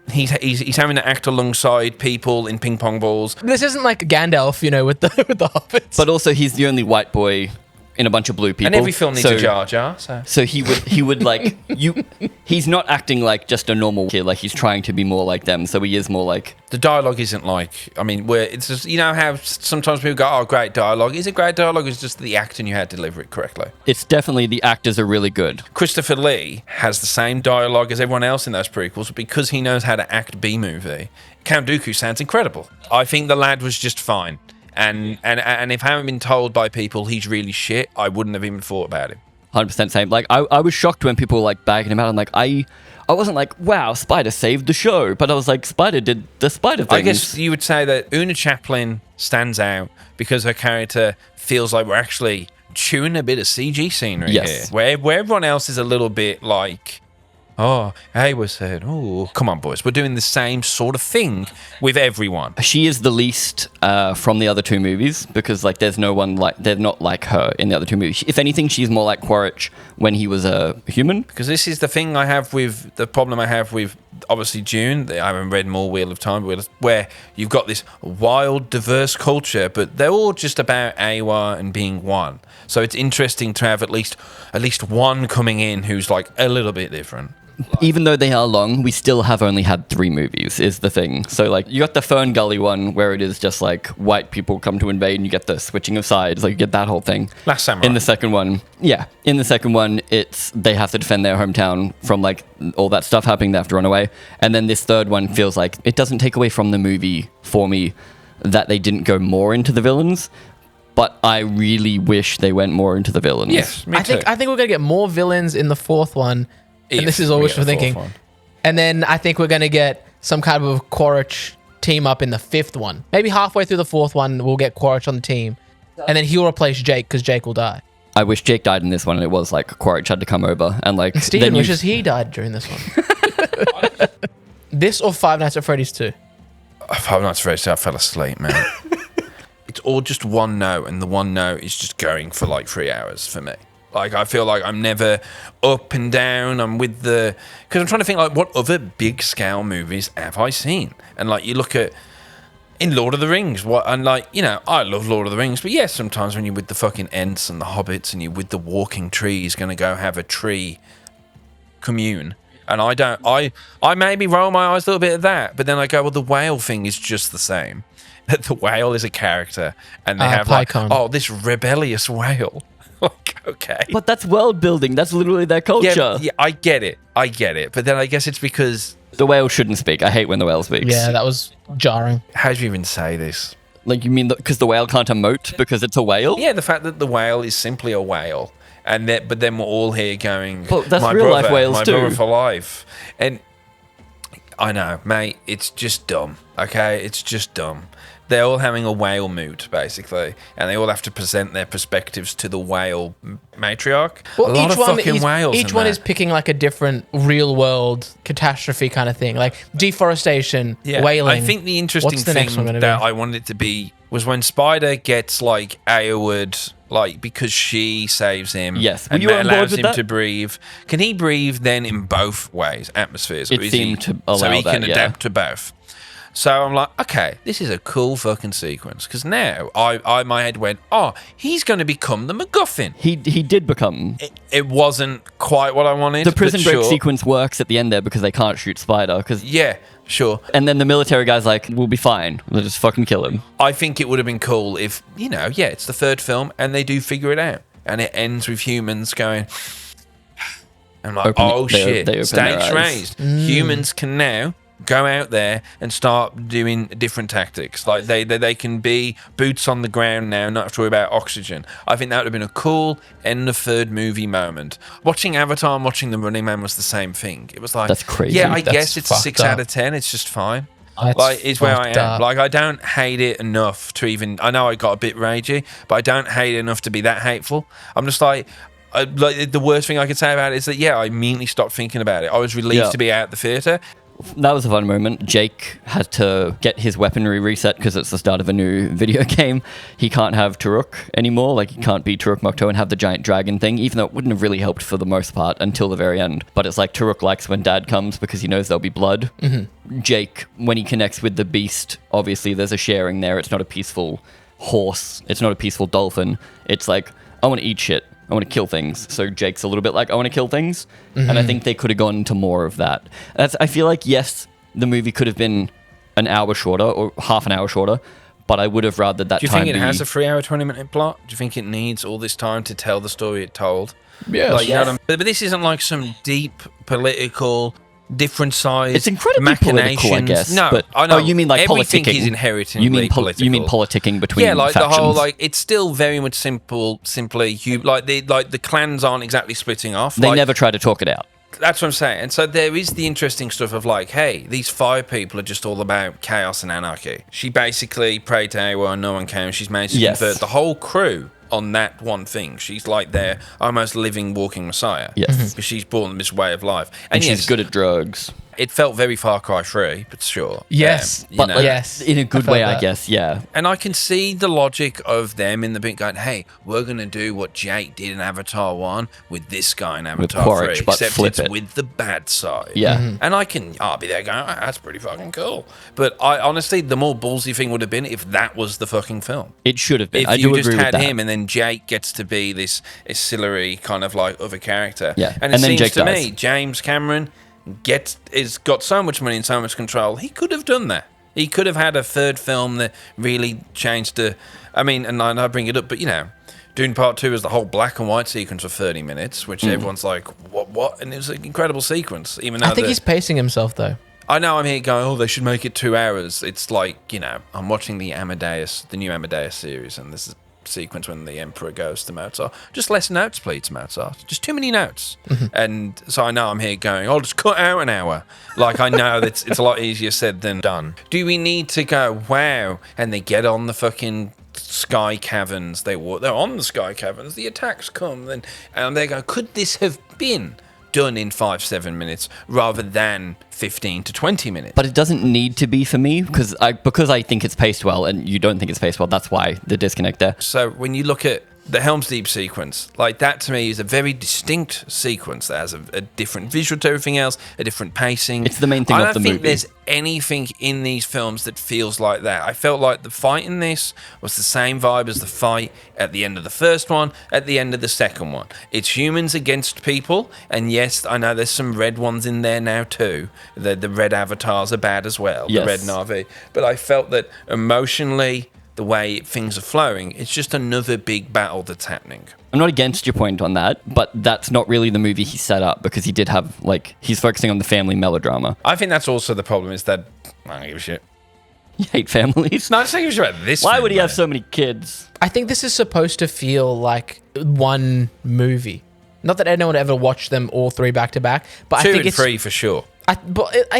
He's having to act alongside people in ping pong balls. This isn't like Gandalf, you know, with the hobbits. But also, he's the only white boy in a bunch of blue people. And every film needs a Jar Jar. So he would like he's not acting like just a normal kid. Like he's trying to be more like them. So he is more like The dialogue isn't like, I mean, where it's just, you know how sometimes people go, oh, great dialogue. Is it great dialogue? It's just the acting you had to deliver it correctly. it's definitely the actors are really good. Christopher Lee has the same dialogue as everyone else in those prequels because he knows how to act B-movie. Count Dooku sounds incredible. I think the lad was just fine. And if I haven't been told by people he's really shit, I wouldn't have even thought about him. 100% same. Like I was shocked when people were like bagging him out. I'm like I wasn't like, wow, Spider saved the show, but I was like, Spider did the Spider things. I guess you would say that Una Chaplin stands out because her character feels like we're actually chewing a bit of CG scenery Yes. here. Where everyone else is a little bit like, oh, Eywa said, oh, come on, boys. We're doing the same sort of thing with everyone. She is the least from the other two movies because like there's no one like they're not like her in the other two movies. If anything, she's more like Quaritch when he was a human. Because this is the thing I have with, the problem I have with, obviously, Dune. I haven't read more Wheel of Time, where you've got this wild, diverse culture, but they're all just about Eywa and being one. So it's interesting to have at least one coming in who's like a little bit different. Even though they are long, we still have only had 3 movies, is the thing. So, like, you got the Fern Gully one, where it is just, like, white people come to invade, and you get the switching of sides. Like, you get that whole thing. Last Samurai. In the second one, it's they have to defend their hometown from, like, all that stuff happening. They have to run away. And then this third one feels like it doesn't take away from the movie for me that they didn't go more into the villains. But I really wish they went more into the villains. Yes, me too. I think we're gonna get more villains in the fourth one. And this is If we always get for a thinking. fourth one. And then I think we're going to get some kind of Quaritch team up in the fifth one. Maybe halfway through the fourth one, we'll get Quaritch on the team. And then he'll replace Jake because Jake will die. I wish Jake died in this one, and it was like Quaritch had to come over and like. Steven then you- wishes he died during this one. This or Five Nights at Freddy's 2? Five Nights at Freddy's 2, I fell asleep, man. It's all just one note, and the one note is just going for like 3 hours for me. Like, I feel like I'm never up and down. I'm with the... Because I'm trying to think, like, what other big-scale movies have I seen? And, like, you look at... In Lord of the Rings, and, like, you know, I love Lord of the Rings, but yes, sometimes when you're with the fucking Ents and the Hobbits and you're with the walking trees, going to go have a tree commune. And I don't... I maybe roll my eyes a little bit at that, but then I go, well, the whale thing is just the same. That the whale is a character, and they have, like, Pycon. oh, this rebellious whale. Like, okay. But that's world building. That's literally their culture. Yeah, I get it. But then I guess it's because... The whale shouldn't speak. I hate when the whale speaks. Yeah, that was jarring. How do you even say this? Like, you mean because the whale can't emote because it's a whale? Yeah, the fact that the whale is simply a whale. And that, but then we're all here going, Well, that's my real brother, life whales my too. brother for life. And I know, mate, it's just dumb, okay? It's just dumb. They're all having a whale mood, basically, and they all have to present their perspectives to the whale matriarch. Well, a lot of fucking whales. Each in one that. is picking like a different real world catastrophe kind of thing, like deforestation, whaling. I think the interesting What's the next one thing gonna that be? I wanted it to be was when Spider gets like Eywa, like because she saves him. Yes. Were and you on board allows with him that? to breathe. Can he breathe then in both ways, atmospheres? It or is seemed to allow so he that, can yeah. adapt to both. So I'm like, okay, this is a cool fucking sequence. Because now my head went, oh, he's going to become the MacGuffin. He did become. It wasn't quite what I wanted. The prison but break sure. sequence works at the end there because they can't shoot Spider. Yeah, sure. And then the military guy's like, we'll be fine. We'll just fucking kill him. I think it would have been cool if, it's the third film and they do figure it out. And it ends with humans going, I'm like, shit, stakes raised. Humans can now go out there and start doing different tactics. Like they can be boots on the ground now, not have to worry about oxygen. I think that would have been a cool end of third movie moment. Watching Avatar and watching The Running Man was the same thing. It was like, that's crazy. Yeah, I That's guess it's a 6 fucked out up. of 10. It's just fine. That's Like, is where I fucked am. up. Like, I don't hate it enough to even. I know I got a bit ragey, but I don't hate it enough to be that hateful. I'm just like the worst thing I could say about it is that I immediately stopped thinking about it. I was relieved to be out the theater. That was a fun moment. Jake had to get his weaponry reset because it's the start of a new video game. He can't have Turuk anymore. Like, he can't be Turuk Mokto and have the giant dragon thing, even though it wouldn't have really helped for the most part until the very end. But it's like Turuk likes when Dad comes because he knows there'll be blood. Mm-hmm. Jake, when he connects with the beast, obviously there's a sharing there. It's not a peaceful horse. It's not a peaceful dolphin. It's like, I want to eat shit. I want to kill things. So Jake's a little bit like, I want to kill things. Mm-hmm. And I think they could have gone into more of that. I feel like, yes, the movie could have been an hour shorter or half an hour shorter, but I would have rather that time. Do you think it has a 3 hour, 20-minute plot? Do you think it needs all this time to tell the story it told? Yes. Like, you know what I mean? But this isn't like some deep political, different size It's incredibly political, I guess. No, but, I know. you mean like everything politicking? is inherently You mean political. you mean politicking between like factions. the whole it's still very much simply the clans aren't exactly splitting off. They never try to talk it out. That's what I'm saying. And so there is the interesting stuff of like, hey, these 5 people are just all about chaos and anarchy. She basically prayed to Eywa and no one came. She's managed to convert the whole crew on that one thing. She's like their almost living, walking messiah. Yes. Because she's brought them this way of life. And she's good at drugs. It felt very Far Cry 3, but sure. Yes. You But know. like, Yes, in a good I felt way, I that. guess, yeah. And I can see the logic of them in the bit going, hey, we're going to do what Jake did in Avatar 1 with this guy in Avatar Quaritch, 3, but except flip it's it. with the bad side. Yeah. And I'll be there going, oh, that's pretty fucking cool. But I honestly, the more ballsy thing would have been if that was the fucking film. It should have been. If I you do just agree had with that. him and then Jake gets to be this auxiliary kind of like other character. Yeah. And it And then seems Jake to dies. me, James Cameron is got so much money and so much control. He could have done that. He could have had a third film that really changed the. I mean, and I bring it up, but Dune Part 2 is the whole black and white sequence for 30 minutes, which everyone's like, what? And it was an incredible sequence. Even though I think he's pacing himself though. I know I'm here going, oh, they should make it 2 hours. It's like, I'm watching the new Amadeus series, and this is sequence when the Emperor goes to Mozart. Just less notes, please, Mozart. Just too many notes. And so I know I'm here going, oh, just cut out an hour. Like, I know that it's a lot easier said than done. Do we need to go, wow, and they get on the fucking sky caverns. They're on the sky caverns. The attacks come, and they go, could this have been done in 5-7 minutes rather than 15 to 20 minutes? But it doesn't need to be for me because I think it's paced well and you don't think it's paced well. That's why the disconnect there. So when you look at the Helm's Deep sequence, like that to me is a very distinct sequence that has a different visual to everything else, a different pacing. It's the main thing of the I don't think movie. there's anything in these films that feels like that. I felt like the fight in this was the same vibe as the fight at the end of the first one, at the end of the second one. It's humans against people, and yes, I know there's some red ones in there now too. The red avatars are bad as well, Yes. the red Na'vi. But I felt that emotionally, the way things are flowing, it's just another big battle that's happening. I'm not against your point on that, but that's not really the movie he set up because he did have, he's focusing on the family melodrama. I think that's also the problem is that I don't give a shit. You hate families? No, I just don't give a shit about this. Why film, would he have man. so many kids? I think this is supposed to feel like one movie. Not that anyone would ever watch them all 3 back to back, but Two I think and it's 3 for sure.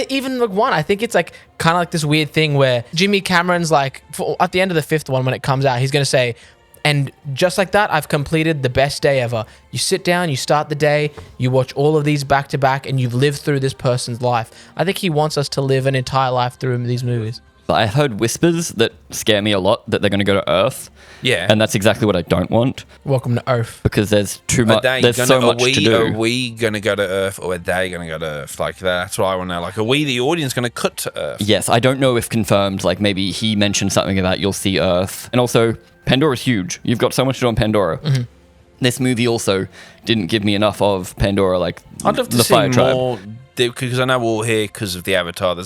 Even like 1, I think it's like kind of like this weird thing where Jimmy Cameron's like, at the end of the 5th one when it comes out, he's going to say, and just like that, I've completed the best day ever. You sit down, you start the day, you watch all of these back to back, and you've lived through this person's life. I think he wants us to live an entire life through these movies. I've heard whispers that scare me a lot that they're going to go to Earth. Yeah. And that's exactly what I don't want, Welcome to Earth. because there's too much. There's so much to do. Are we going to go to Earth, or are they going to go to Earth? Like, that's what I want to know. Like, are we, the audience, going to cut to Earth? Yes, I don't know if confirmed. Like, maybe he mentioned something about you'll see Earth. And also, Pandora's huge. You've got so much to do on Pandora. Mm-hmm. This movie also didn't give me enough of Pandora, like I'd love to the see Fire Tribe. more, because I know we're all here because of the Avatar. There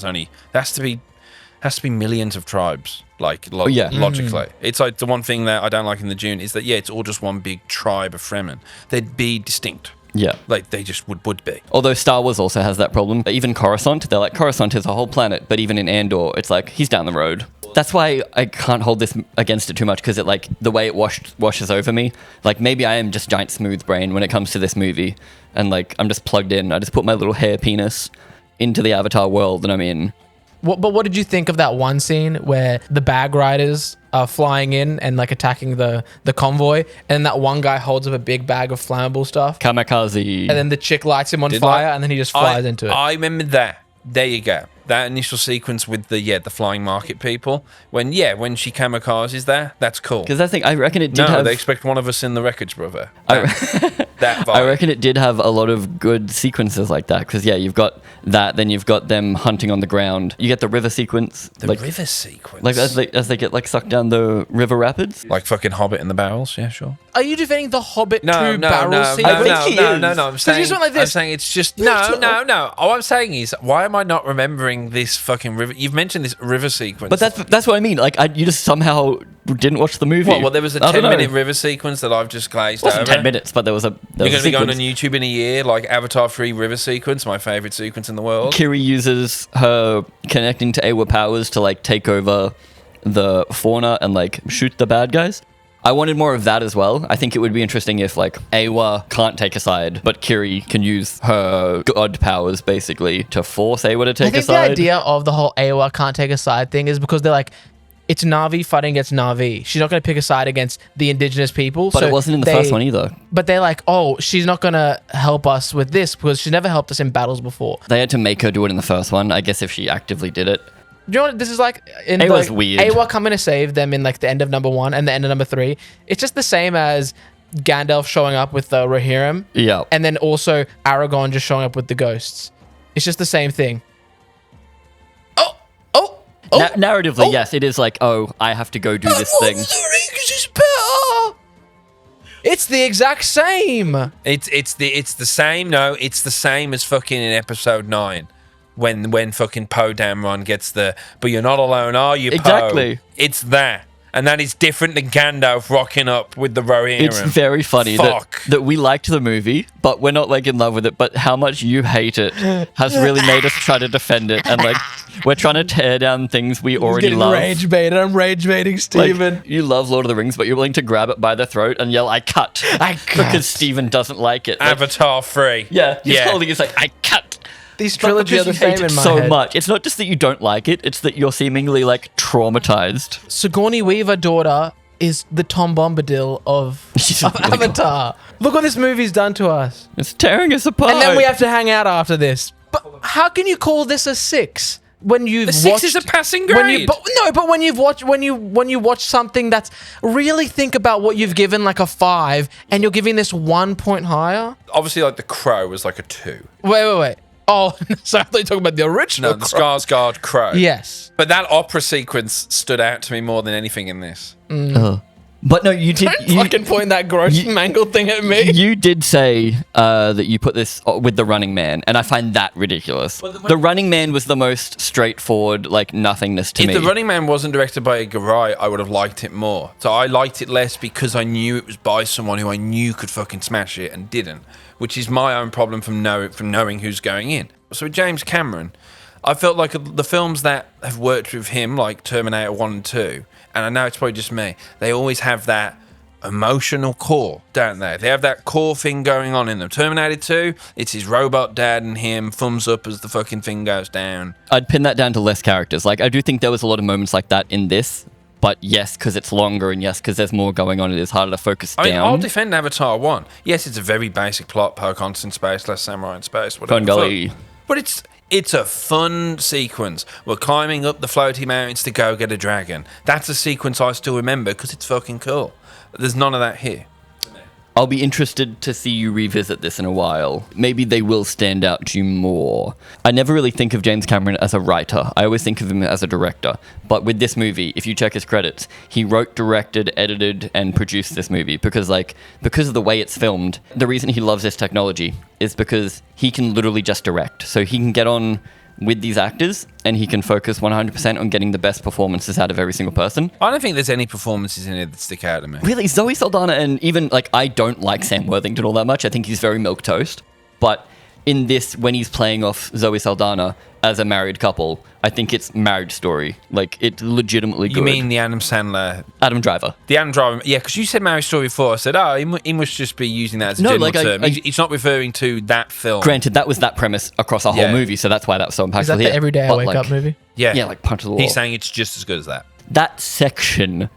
has to be millions of tribes, like logically. It's like the one thing that I don't like in the Dune is that it's all just one big tribe of Fremen. They'd be distinct. Yeah. Like they just would be. Although Star Wars also has that problem. Even Coruscant, they're like, Coruscant is a whole planet, but even in Andor, it's like, he's down the road. That's why I can't hold this against it too much, because it, like, the way it washes over me. Like, maybe I am just giant smooth brain when it comes to this movie, and, like, I'm just plugged in. I just put my little hair penis into the Avatar world that I'm in. But what did you think of that one scene where the bag riders are flying in and, like, attacking the convoy, and that one guy holds up a big bag of flammable stuff, Kamikaze. and then the chick lights him on fire, and then he just flies into it. I remember that. There you go. That initial sequence with the flying market people. When she kamikazes there, that's cool. Because I reckon it did have... they expect one of us in the wreckage, brother. That vibe. I reckon it did have a lot of good sequences like that, because you've got that, then you've got them hunting on the ground. You get the river sequence. The river sequence? Like as they get, like, sucked down the river rapids. Like fucking Hobbit in the barrels, yeah, sure. Are you defending the Hobbit No, 2 barrel scene? no. I'm saying, just went like this. I'm saying it's just no. All I'm saying is, why am I not remembering this fucking river? You've mentioned this river sequence, But that's what I mean. Like, you just somehow didn't watch the movie. Well, there was a 10-minute river sequence that I've just glazed over. It wasn't 10 minutes, but there was a. You're going to be going on YouTube in a year, like Avatar 3 river sequence, my favorite sequence in the world. Kiri uses her connecting to Eywa powers to, like, take over the fauna and, like, shoot the bad guys. I wanted more of that as well. I think it would be interesting if, like, Eywa can't take a side, but Kiri can use her god powers, basically, to force Eywa to take a side. I think the idea of the whole Eywa can't take a side thing is because they're like, it's Na'vi fighting against Na'vi. She's not going to pick a side against the indigenous people. But it wasn't in the first one either. But they're like, oh, she's not going to help us with this because she's never helped us in battles before. They had to make her do it in the first one, I guess, if she actively did it. Do you know what this is like? Eywa's weird. Eywa coming to save them in, like, the end of number 1 and the end of number 3. It's just the same as Gandalf showing up with the Rohirrim. Yeah. And then also Aragorn just showing up with the ghosts. It's just the same thing. Narratively, yes, it is like, I have to go do this thing. The Rings is better. It's the exact same. It's the same. No, it's the same as fucking in episode 9. When fucking Poe Dameron gets the, but you're not alone, are you, Poe? Exactly. It's that. And that is different than Gandalf rocking up with the Rohirrim. It's very funny that we liked the movie, but we're not, like, in love with it. But how much you hate it has really made us try to defend it. And, like, we're trying to tear down things we already love. Rage baited. I'm rage baiting Steven. Like, you love Lord of the Rings, but you're willing to grab it by the throat and yell, I cut. I cut. Because Steven doesn't like it. Like, Avatar 3. Yeah. He's holding it, like, I cut. These trilogies are the same in my so head. much. It's not just that you don't like it, it's that you're seemingly, like, traumatized. Sigourney Weaver daughter is the Tom Bombadil of really Avatar. Look what this movie's done to us. It's tearing us apart. And then we have to hang out after this. But how can you call this a 6 when you've watched? 6 is a passing grade. But when you've watched when you watch something that's really, think about what you've given, like a 5, and you're giving this 1 point higher. Obviously, like, The Crow was like a 2. Wait. Oh, so I thought you were talking about the original. No, the Skarsgård Crow. Yes. But that opera sequence stood out to me more than anything in this. But no, you did. Don't fucking point that gross mangled thing at me. You did say that you put this with The Running Man, and I find that ridiculous. The Running Man was the most straightforward, like, nothingness to me. If The Running Man wasn't directed by Edgar Wright, I would have liked it more. So I liked it less because I knew it was by someone who I knew could fucking smash it and didn't, which is my own problem from knowing who's going in. So with James Cameron, I felt like the films that have worked with him, like Terminator 1 and 2, and I know it's probably just me, they always have that emotional core, don't they? They have that core thing going on in them. Terminator 2, it's his robot dad and him, thumbs up as the fucking thing goes down. I'd pin that down to less characters. Like, I do think there was a lot of moments like that in this, but yes, because it's longer, and yes, because there's more going on, it is harder to focus down. I'll defend Avatar 1. Yes, it's a very basic plot, Pocahontas in space, Last Samurai in space, whatever. Bengali. But It's a fun sequence. We're climbing up the floaty mountains to go get a dragon. That's a sequence I still remember because it's fucking cool. There's none of that here. I'll be interested to see you revisit this in a while. Maybe they will stand out to you more. I never really think of James Cameron as a writer. I always think of him as a director. But with this movie, if you check his credits, he wrote, directed, edited, and produced this movie because of the way it's filmed. The reason he loves this technology is because he can literally just direct. So he can get on with these actors and he can focus 100% on getting the best performances out of every single person. I don't think there's any performances in it that stick out to me. Really, Zoe Saldana, and even I don't like Sam Worthington all that much. I think he's very milquetoast. But in this, when he's playing off Zoe Saldana as a married couple, I think it's Marriage Story. It's legitimately good. You mean the Adam Sandler... Adam Driver. The Adam Driver... Yeah, because you said Marriage Story before. I said, he must just be using that as a general term. He's not referring to that film. Granted, that was that premise across a whole movie, so that's why that was so impactful. Is that the Everyday I Wake Up movie? Yeah. Yeah, Punch the Wall. He's saying it's just as good as that. That section,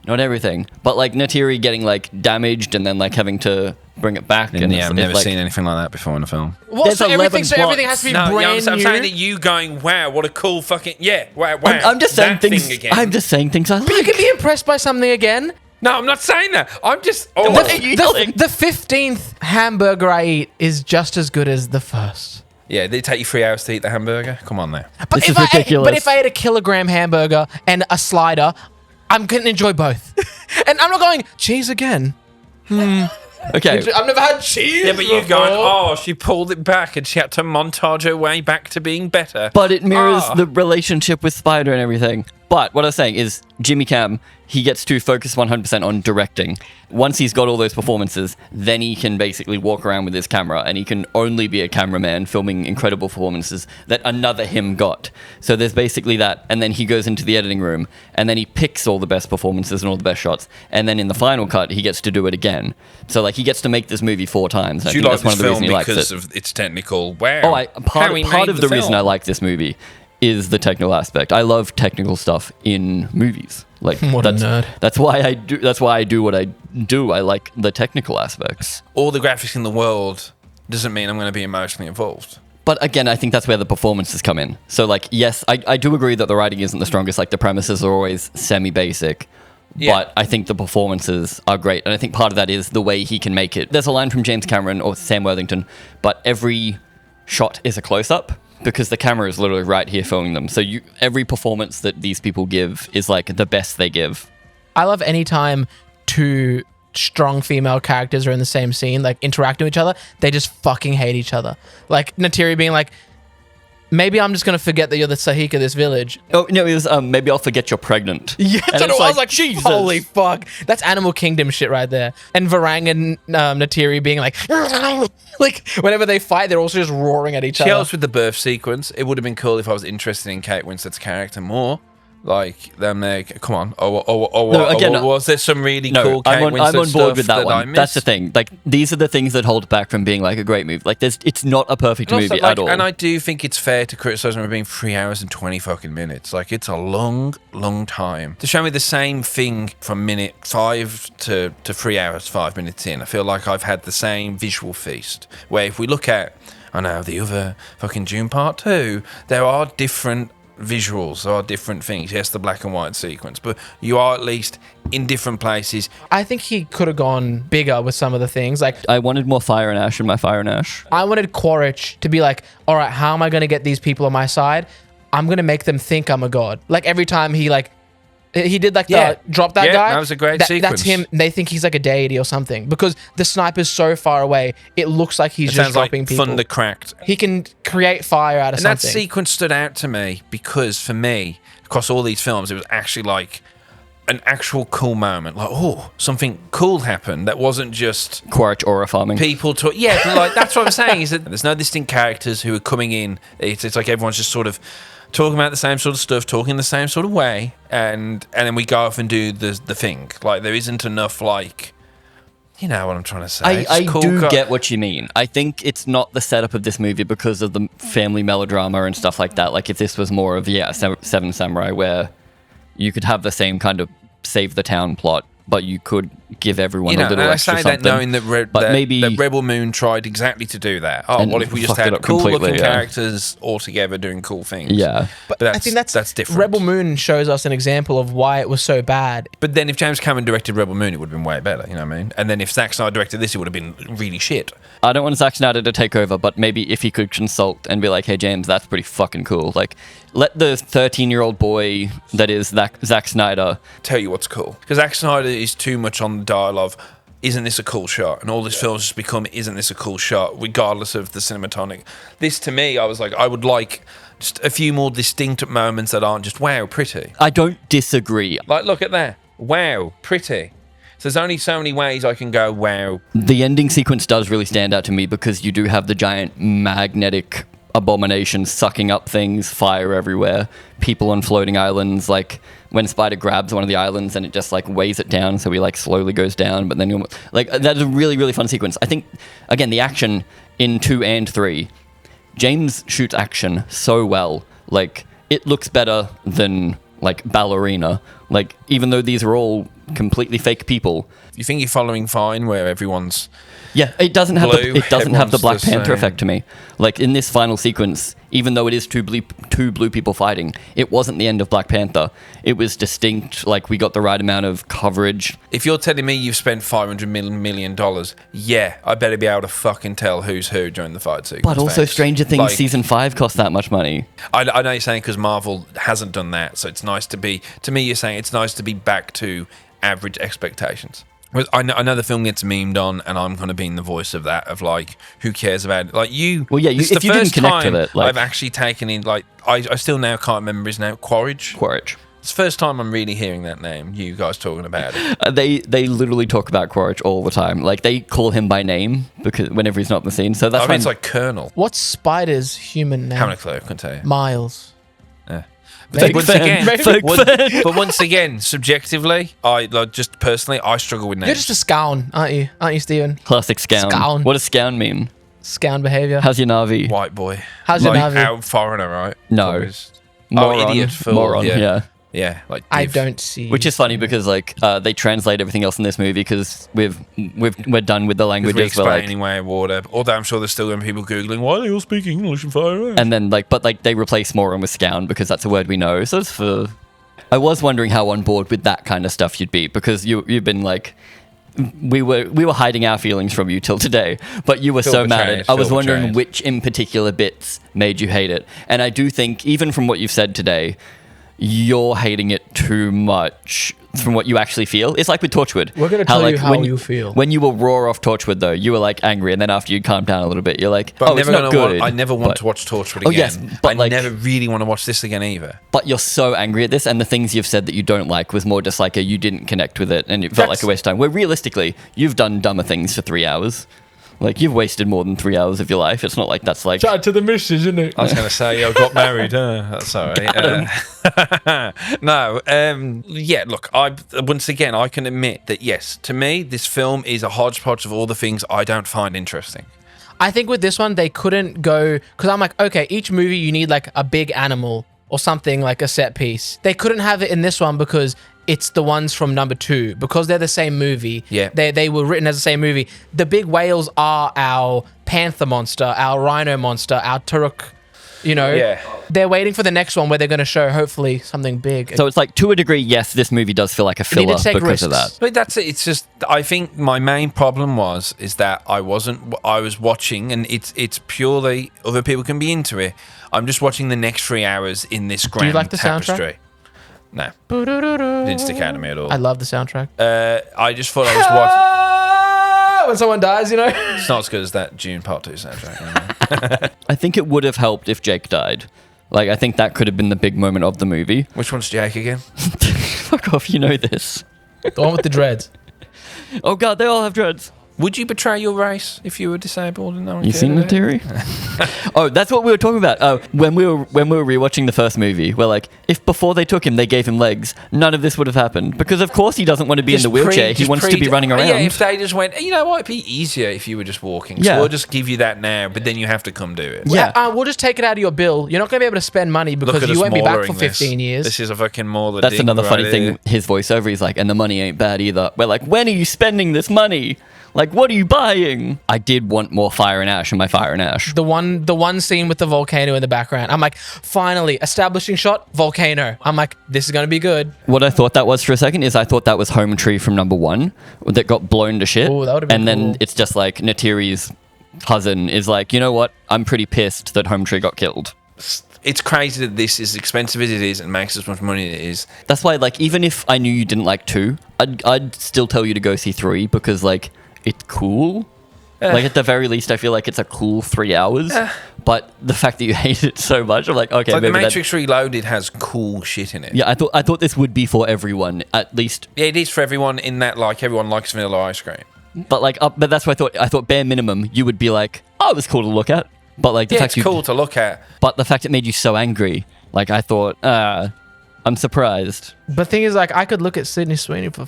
not everything, but Neytiri getting damaged and then having to bring it back. And I've never seen anything like that before in a film. What? So everything has to be brand new? I'm saying that you going, wow, what a cool fucking... Yeah, wow. I'm just saying things. Again. I'm just saying things I like. But you can be impressed by something again. No, I'm not saying that. I'm just... What are you yelling? The 15th hamburger I eat is just as good as the first. Yeah, did it take you 3 hours to eat the hamburger? Come on now. But This is ridiculous. But if I ate a kilogram hamburger and a slider, I'm going to enjoy both. And I'm not going, cheese again. Okay. I've never had cheese. Yeah, but you before. going, she pulled it back and she had to montage her way back to being better. But it mirrors the relationship with Spider and everything. But what I was saying is Jimmy Cam, he gets to focus 100% on directing. Once he's got all those performances, then he can basically walk around with his camera and he can only be a cameraman filming incredible performances that another him got. So there's basically that. And then he goes into the editing room and then he picks all the best performances and all the best shots. And then in the final cut, he gets to do it again. So he gets to make this movie 4 times. Do you like this film because of its technical wow? Part of the reason I like this movie is the technical aspect. I love technical stuff in movies. What a nerd. That's why I do. That's why I do what I do. I like the technical aspects. All the graphics in the world doesn't mean I'm going to be emotionally involved. But again, I think that's where the performances come in. So yes, I do agree that the writing isn't the strongest. The premises are always semi-basic. Yeah. But I think the performances are great. And I think part of that is the way he can make it. There's a line from James Cameron or Sam Worthington, but every shot is a close-up. Because the camera is literally right here filming them. So every performance that these people give is the best they give. I love any time 2 strong female characters are in the same scene, interacting with each other. They just fucking hate each other. Neytiri being maybe I'm just going to forget that you're the Sahik of this village. Oh, no, it was, maybe I'll forget you're pregnant. Yeah, and I was like, Jesus. Holy fuck. That's Animal Kingdom shit right there. And Varang and Neytiri being whenever they fight, they're also just roaring at each other. She helps with the birth sequence. It would have been cool if I was interested in Kate Winslet's character more. Them there, come on. Was there some really cool Kate Winslet I'm on board with that one. I missed? That's the thing. These are the things that hold back from being a great movie. It's not a perfect movie at all. And I do think it's fair to criticize them for being 3 hours and 20 fucking minutes. It's a long, long time to show me the same thing from minute 5 to 3 hours 5 minutes in. I feel like I've had the same visual feast. Where if we look at, the other fucking Dune Part 2, there are different visuals, are different things. Yes, the black and white sequence, but you are at least in different places. I think he could have gone bigger with some of the things. I wanted more fire and ash in my Fire and Ash. I wanted Quaritch to be all right, how am I going to get these people on my side? I'm going to make them think I'm a god. Every time he did the drop that guy. That was a great sequence. That's him. They think he's a deity or something because the sniper's so far away. It looks like he's just dropping people. Thunder cracked. He can create fire out of something. And that sequence stood out to me because for me, across all these films, it was actually an actual cool moment. Something cool happened that wasn't just Quaritch aura farming. People talk. Yeah, but that's what I'm saying is that there's no distinct characters who are coming in. It's everyone's just sort of talking about the same sort of stuff, talking the same sort of way, and then we go off and do the thing. There isn't enough you know what I'm trying to say. I get what you mean. I think it's not the setup of this movie because of the family melodrama and stuff like that. If this was more of Seven Samurai, where you could have the same kind of save the town plot, but you could give everyone You know, a little and I extra say something. that knowing that, but maybe that Rebel Moon tried exactly to do that. Oh, And what if we just fucked it had up cool looking completely, yeah. characters all together doing cool things? Yeah. But I think that's different. Rebel Moon shows us an example of why it was so bad. But then if James Cameron directed Rebel Moon, it would have been way better, you know what I mean? And then if Zack Snyder directed this, it would have been really shit. I don't want Zack Snyder to take over, but maybe if he could consult and be like, hey, James, that's pretty fucking cool. Like, let the 13-year-old boy that is Zack Snyder Tell you what's cool. Because Zack Snyder is too much on the dial of, isn't this a cool shot? And all these films just become, isn't this a cool shot? Regardless of the cinematonic. This, to me, I was like, I would like just a few more distinct moments that aren't just, wow, pretty. I don't disagree. Like, look at that. Wow, pretty. So there's only so many ways I can go, wow. The ending sequence does really stand out to me because you do have the giant magnetic abomination sucking up things, fire everywhere, people on floating islands, like when Spider grabs one of the islands and it just like weighs it down, so he like slowly goes down, but then like that's a really, really fun sequence. I think, again, the action in 2 and 3, James shoots action so well. Like, it looks better than like Ballerina. Like, even though these are all completely fake people. You think you're following fine where everyone's... Yeah, it doesn't have blue, the everyone's Black the Panther same. effect to me. Like, in this final sequence, even though it is two blue people fighting, it wasn't the end of Black Panther. It was distinct. Like, we got the right amount of coverage. If you're telling me you've spent $500 million, yeah, I better be able to fucking tell who's who during the fight sequence. But also, thanks. Stranger Things Like, Season 5 cost that much money. I know you're saying because Marvel hasn't done that, so it's nice to be... To me, you're saying it's nice to be back to average expectations. I know the film gets memed on, and I'm kind of being the voice of that, of like, who cares about it? Like, you... Well, yeah, it's if the you didn't first connect with time it, like- I've actually taken in, like... I still now can't remember his name. Quaritch? Quaritch. It's the first time I'm really hearing that name, you guys talking about it. They literally talk about Quaritch all the time. Like, they call him by name because whenever he's not in the scene. So that's I mean, when it's like Colonel. What's Spider's human name? Haven't a clue, I can tell you. Miles. But Fake once fan, again, fake but once again, subjectively, just personally, I struggle with names. You're just a scown, aren't you? Aren't you, Stephen? classic scown. Scown. What does scown mean? Scown behavior. How's your Navi? White boy. How's your like, Navi? Out foreigner, right? No. Always. Moron. Idiot, fool. Moron, yeah. Yeah, like I div. don't see. Which is funny because like they translate everything else in this movie because we're done with the Because languages. we We're explain like, anyway, water. Although I'm sure there's still going to be people googling why they all speak English and far away. and then but they replace moron with scown because that's a word we know. So it's for. I was wondering how on board with that kind of stuff you'd be because you've been like. We were hiding our feelings from you till today, but you were Feel so mad. betrayed, I was feel wondering betrayed. which in particular bits made you hate it. And I do think, even from what you've said today, you're hating it too much from what you actually feel. It's like with Torchwood. We're gonna tell you how when you feel. When you were raw off Torchwood, though, you were like angry, and then after you calmed down a little bit, you're like, But oh, it's not good. I never want but- to watch Torchwood again. Oh, yes, but I like- never really want to watch this again either. But you're so angry at this, and the things you've said that you don't like was more just like you didn't connect with it, and it felt like a waste of time. Where realistically, you've done dumber things for 3 hours. Like, you've wasted more than 3 hours of your life. It's not like that's like... Shout out to the missus, isn't it? I was going to say I got married. That's all right. No, yeah. Look, once again I can admit that yes, to me this film is a hodgepodge of all the things I don't find interesting. I think with this one, they couldn't go... Because I'm like, okay, each movie you need like a big animal or something like a set piece. They couldn't have it in this one because it's the ones from number 2. Because they're the same movie. Yeah. They were written as the same movie. The big whales are our panther monster, our rhino monster, our turuk, you know? Yeah. They're waiting for the next one where they're going to show, hopefully, something big. So it's like, to a degree, yes, this movie does feel like a They need filler to take because of risks. that. But that's it. It's just I think my main problem is that I was watching, and it's purely other people can be into it. I'm just watching the next 3 hours in this grand like the soundtrack? tapestry. No, didn't stick out to me at all. I love the soundtrack. I just thought I was watching. When someone dies, you know? It's not as good as that June Part 2 soundtrack. You know? I think it would have helped if Jake died. Like, I think that could have been the big moment of the movie. Which one's Jake again? Fuck off, you know this. The one with the dreads. Oh god, they all have dreads. Would you betray your race if you were disabled and no one You cared seen the about it? theory? Oh, that's what we were talking about. When we were rewatching the first movie, we're like, if before they took him, they gave him legs, none of this would have happened. Because of course he doesn't want to be in the wheelchair. He wants to be running around. Yeah, if they just went, you know what, it'd be easier if you were just walking. So Yeah. we'll just give you that now, but then you have to come do it. Yeah. We'll just take it out of your bill. You're not going to be able to spend money Look because at you us won't be back for maulering this. 15 years. This is a fucking mauler. That's ding another funny right thing. here. His voiceover, he's like, and the money ain't bad either. We're like, when are you spending this money? Like, what are you buying? I did want more Fire and Ash in my Fire and Ash. The one scene with the volcano in the background. I'm like, finally, establishing shot, volcano. I'm like, this is going to be good. What I thought that was for a second is I thought that was Home Tree from number 1 that got blown to shit. Ooh, that would've been and then cool. it's just like Natiri's cousin is like, you know what? I'm pretty pissed that Home Tree got killed. It's crazy that this is expensive as it is and makes as much money as it is. That's why, like, even if I knew you didn't like 2, I'd still tell you to go see 3 because, like, it's cool. Like, at the very least, I feel like it's a cool 3 hours. But the fact that you hate it so much, I'm like, okay, Like the maybe Matrix Reloaded has cool shit in it. Yeah, I thought this would be for everyone, at least. Yeah, it is for everyone in that, like, everyone likes vanilla ice cream. But like, but that's what I thought bare minimum, you would be like, oh, it was cool to look at. But like, the Yeah, fact it's cool to look at. But the fact it made you so angry, like, I thought, I'm surprised. But thing is, like, I could look at Sydney Sweeney for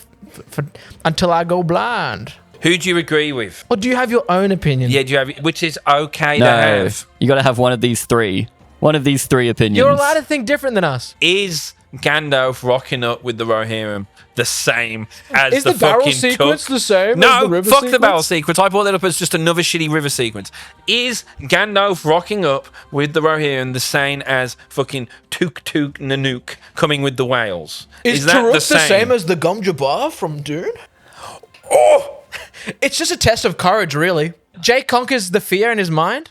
until I go blind. Who do you agree with? Or do you have your own opinion? Yeah, do you have, which is okay to No, have. you got to have one of these 3. One of these 3 opinions. You're allowed to think different than us. Is Gandalf rocking up with the Rohirrim the same as Is the barrel fucking sequence Tuk? the same No, as the river fuck sequence? the barrel sequence. I brought that up as just another shitty river sequence. Is Gandalf rocking up with the Rohirrim the same as fucking Tuk Tuk Nanook coming with the whales? Is that Taruk the same as the Gom Jabbar from Dune? Oh! It's just a test of courage, really. Jake conquers the fear in his mind.